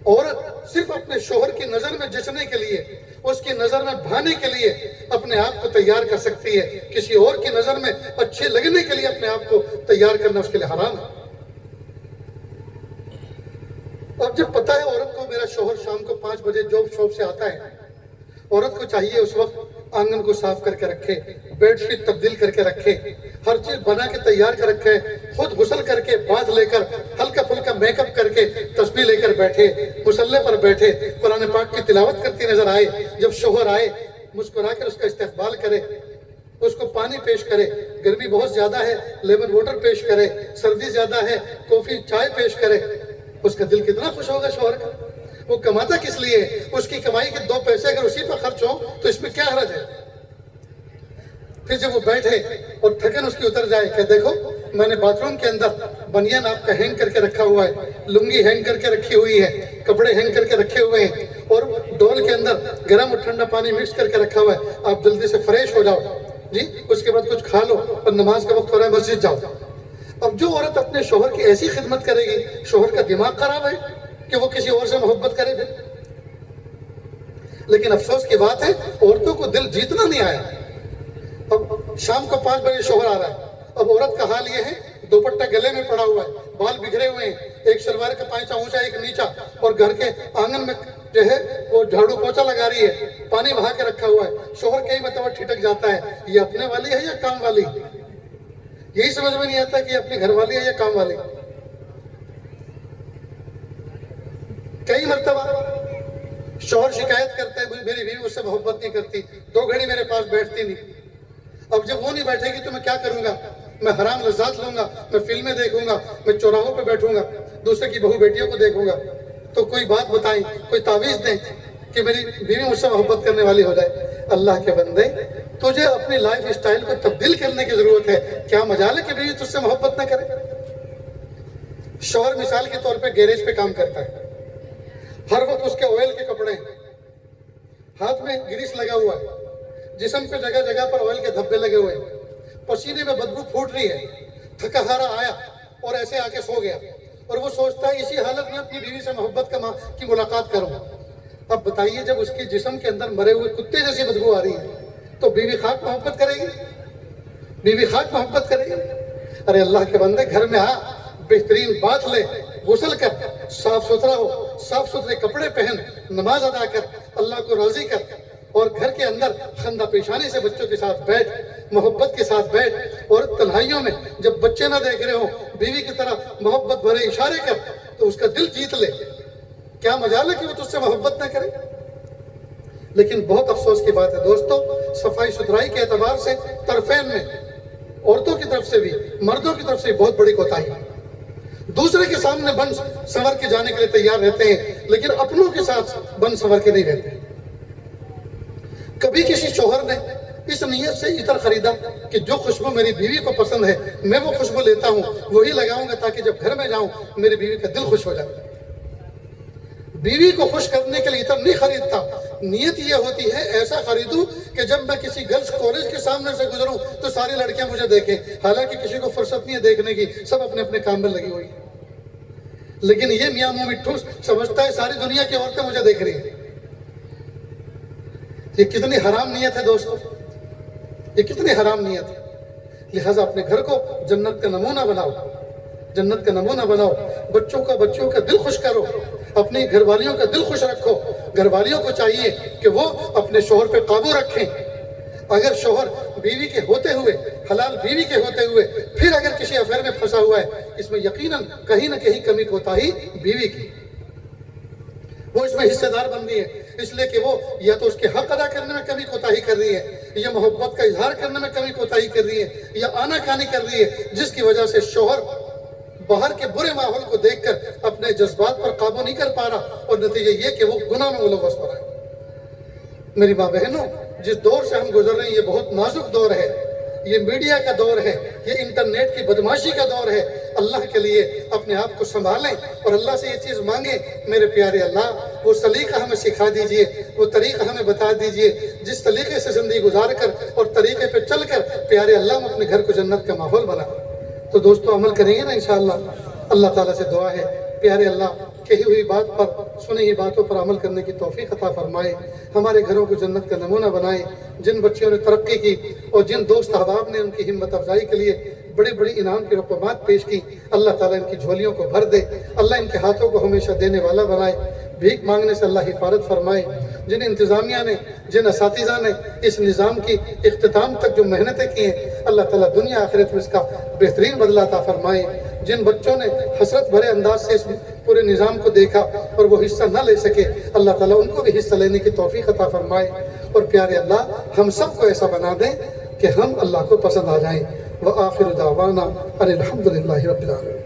عورت صرف اپنے شوہر کی نظر میں جچنے کے لیے، اس کی نظر میں بھانے کے لیے اپنے آپ کو تیار کر سکتی ہے، کسی اور کی نظر میں اچھے لگنے کے لیے اپنے آپ کو تیار کرنا اس کے لیے حرام ہے۔ اور جب پتہ ہے عورت کو میرا شوہر شام کو 5 بجے جاب شاپ سے آتا ہے، عورت کو چاہیے اس وقت آنگن کو صاف کر کے رکھے، بیڈ شیٹ تبدیل کر کے رکھے، ہر چیز بنا کے تیار کر رکھے، خود غسل کر کے باتھ لے کر ہلکا پھلکا میک اپ کر کے تسبیح لے کر بیٹھے، مصلی پر بیٹھے، قرآن پاک کی تلاوت کرتی نظر آئے، جب شوہر آئے مسکرا کر اس کا استقبال کرے، اس کو پانی پیش کرے، گرمی بہت زیادہ ہے لیمن واٹر پیش کرے، سردی زیادہ ہے کافی چائے پیش کرے، اس کا دل کتنا خوش ہوگا شوہر کا۔ وہ کماتا کس لیے؟ اس کی کمائی کے 2 پیسے اگر اسی پر خرچ ہو تو اس میں کیا حرج ہے؟ پھر جب وہ بیٹھے اور تھکن اس کی اتر جائے کہ دیکھو میں نے باتھ روم کے اندر بنیان آپ کا ہینگ کر کے رکھا ہوا ہے، لنگی ہینگ کر کے رکھی ہوئی ہے، کپڑے ہینگ کر کے رکھے ہوئے ہیں، اور ڈول کے اندر گرم اور ٹھنڈا پانی مکس کر کے رکھا ہوا ہے، آپ جلدی سے فریش ہو جاؤ، جی اس کے بعد کچھ کھا لو اور نماز کا وقت ہو رہا ہے مسجد جاؤ۔ اب جو عورت اپنے شوہر کی ایسی خدمت کرے گی، شوہر کا دماغ خراب ہے کہ وہ کسی اور سے محبت کرے پھر۔ لیکن افسوس کی بات ہے عورتوں کو دل جیتنا نہیں آیا۔ اب شام کو 5 بجے شوہر آ رہا ہے، اب عورت کا حال یہ ہے دوپٹہ گلے میں پڑا ہوا ہے، بال بکھرے ہوئے ہیں، ایک شلوار کا پائچہ اونچا ایک نیچا، اور گھر کے آنگن میں جو ہے وہ جھاڑو پوچھا لگا رہی ہے، پانی بہا کے رکھا ہوا ہے۔ شوہر کئی مرتبہ ٹھٹک جاتا ہے، یہ اپنے والی ہے یا کام والی؟ یہی سمجھ میں نہیں آتا کہ یہ اپنی گھر والی ہے یا کام والی۔ کئی مرتبہ شوہر شکایت کرتا ہے میری بیوی مجھ سے محبت نہیں کرتی، 2 گھڑی میرے پاس بیٹھتی نہیں۔ اب جب وہ نہیں بیٹھے گی تو میں کیا کروں گا؟ میں حرام لذات لوں گا، میں فلمیں دیکھوں گا، میں چوراہوں پہ بیٹھوں گا، دوسرے کی بہو بیٹیوں کو دیکھوں گا۔ تو کوئی بات بتائیں، کوئی تعویذ دیں کہ میری بیوی مجھ سے محبت کرنے والی ہو جائے۔ اللہ کے بندے، تجھے اپنی لائف اسٹائل کو تبدیل کرنے کی ضرورت ہے، کیا مجال ہے کہ بیوی تجھ سے محبت نہ کرے؟ شوہر مثال کے طور پہ گیریج پہ کام کرتا ہے، ہر وقت اس کے آئل کے کپڑے ہیں، ہاتھ میں گریس لگا ہوا ہے، جسم پہ جگہ جگہ پر آئل کے دھبے لگے ہوئے ہیں، پسینے میں بدبو پھوٹ رہی ہے، تھکا ہارا آیا اور ایسے آ کے سو گیا، اور وہ سوچتا ہے اسی حالت میں اپنی بیوی سے محبت کی ملاقات کروں۔ اب بتائیے جب اس کے جسم کے اندر مرے ہوئے کتے جیسی بدبو آ رہی ہے تو بیوی خاک محبت کرے گی؟ بیوی خاک محبت کرے گی؟ ارے اللہ کے بندے، گھر میں آ، بہترین بات لے، غسل کر، صاف ستھرا ہو، صاف ستھرے کپڑے پہن، نماز ادا کر، اللہ کو راضی کر، اور گھر کے اندر خندہ پیشانی سے بچوں کے ساتھ بیٹھ، محبت کے ساتھ بیٹھ، اور تنہائیوں میں جب بچے نہ دیکھ رہے ہوں بیوی کی طرح محبت بھرے اشارے کر تو اس کا دل جیت لے۔ کیا مجال ہے کہ وہ تجھ سے محبت نہ کرے؟ لیکن بہت افسوس کی بات ہے دوستو، صفائی ستھرائی کے اعتبار سے طرفین میں عورتوں کی طرف سے بھی مردوں کی طرف سے بہت بڑی کوتاہی ہے۔ دوسرے کے سامنے بن سنور کے جانے کے لیے تیار رہتے ہیں لیکن اپنوں کے ساتھ بن سنور کے نہیں رہتے۔ کبھی کسی شوہر نے اس نیت سے عطر خریدا کہ جو خوشبو میری بیوی کو پسند ہے میں وہ خوشبو لیتا ہوں وہی لگاؤں گا تاکہ جب گھر میں جاؤں میری بیوی کا دل خوش ہو جائے؟ بیوی کو خوش کرنے کے لیے عطر نہیں خریدتا، نیت یہ ہوتی ہے ایسا خریدوں کہ جب میں کسی گرلز کالج کے سامنے سے گزروں تو ساری لڑکیاں مجھے دیکھیں، حالانکہ کسی کو فرصت نہیں ہے دیکھنے کی، سب اپنے اپنے کام میں لگی ہوئی۔ لیکن یہ میاں منہ مٹھو سمجھتا ہے ساری دنیا کی عورتیں مجھے دیکھ رہی ہیں۔ یہ کتنی حرام نیت ہے دوستو، یہ کتنی حرام نیت ہے۔ لہٰذا اپنے گھر کو جنت کا نمونہ بناؤ، جنت کا نمونہ بناؤ، بچوں کا دل خوش کرو، اپنی گھر والیوں کا دل خوش رکھو۔ گھر والیوں کو چاہیے کہ وہ اپنے شوہر پہ قابو رکھیں۔ اگر شوہر بیوی کے ہوتے ہوئے، حلال بیوی کے ہوتے ہوئے پھر اگر کسی افیئر میں پھنسا ہوا ہے، اس میں یقیناً کہیں نہ کہیں کمی کوتاہی بیوی کی، وہ اس میں حصے دار بن رہی ہے، اس لیے کہ وہ یا تو اس کے حق ادا کرنے میں کمی کوتاہی کر رہی ہے، یا محبت کا اظہار کرنے میں کمی کوتاہی کر رہی ہے، یا آنا کانی کر رہی ہے، جس کی وجہ سے شوہر باہر کے برے ماحول کو دیکھ کر اپنے جذبات پر قابو نہیں کر پا رہا، اور نتیجہ یہ کہ وہ گناہ میں ملوث ہو رہا ہے۔ میری ماں بہنوں، جس دور سے ہم گزر رہے ہیں یہ بہت نازک دور ہے، یہ میڈیا کا دور ہے، یہ انٹرنیٹ کی بدماشی کا دور ہے۔ اللہ کے لیے اپنے آپ کو سنبھالیں اور اللہ سے یہ چیز مانگیں، میرے پیارے اللہ وہ سلیقہ ہمیں سکھا دیجئے، وہ طریقہ ہمیں بتا دیجئے جس طریقے سے زندگی گزار کر اور طریقے پہ چل کر پیارے اللہ ہم اپنے گھر کو جنت کا ماحول بنا۔ تو دوستو عمل کریں گے نا انشاءاللہ؟ اللہ تعالیٰ سے دعا ہے پیارے اللہ کہی ہوئی بات پر، سنی ہوئی باتوں پر عمل کرنے کی توفیق عطا فرمائے، ہمارے گھروں کو جنت کا نمونہ بنائے۔ جن بچیوں نے ترقی کی اور جن دوست احباب نے ان کی ہمت افزائی کے لیے بڑی بڑی انعام کی رقومات پیش کی، اللہ تعالیٰ ان کی جھولیوں کو بھر دے، اللہ ان کے ہاتھوں کو ہمیشہ دینے والا بنائے، بھیک مانگنے سے اللہ حفاظت فرمائے۔ جن انتظامیہ نے، جن اساتذہ نے اس نظام کی اختتام تک جو محنتیں کی ہیں، اللہ تعالیٰ دنیا آخرت میں اس کا بہترین بدلہ عطا فرمائے۔ جن بچوں نے حسرت بھرے انداز سے اس پورے نظام کو دیکھا اور وہ حصہ نہ لے سکے، اللہ تعالیٰ ان کو بھی حصہ لینے کی توفیق عطا فرمائے۔ اور پیارے اللہ ہم سب کو ایسا بنا دیں کہ ہم اللہ کو پسند آ جائیں۔ وآخر دعوانا ان الحمد للہ رب العالمین۔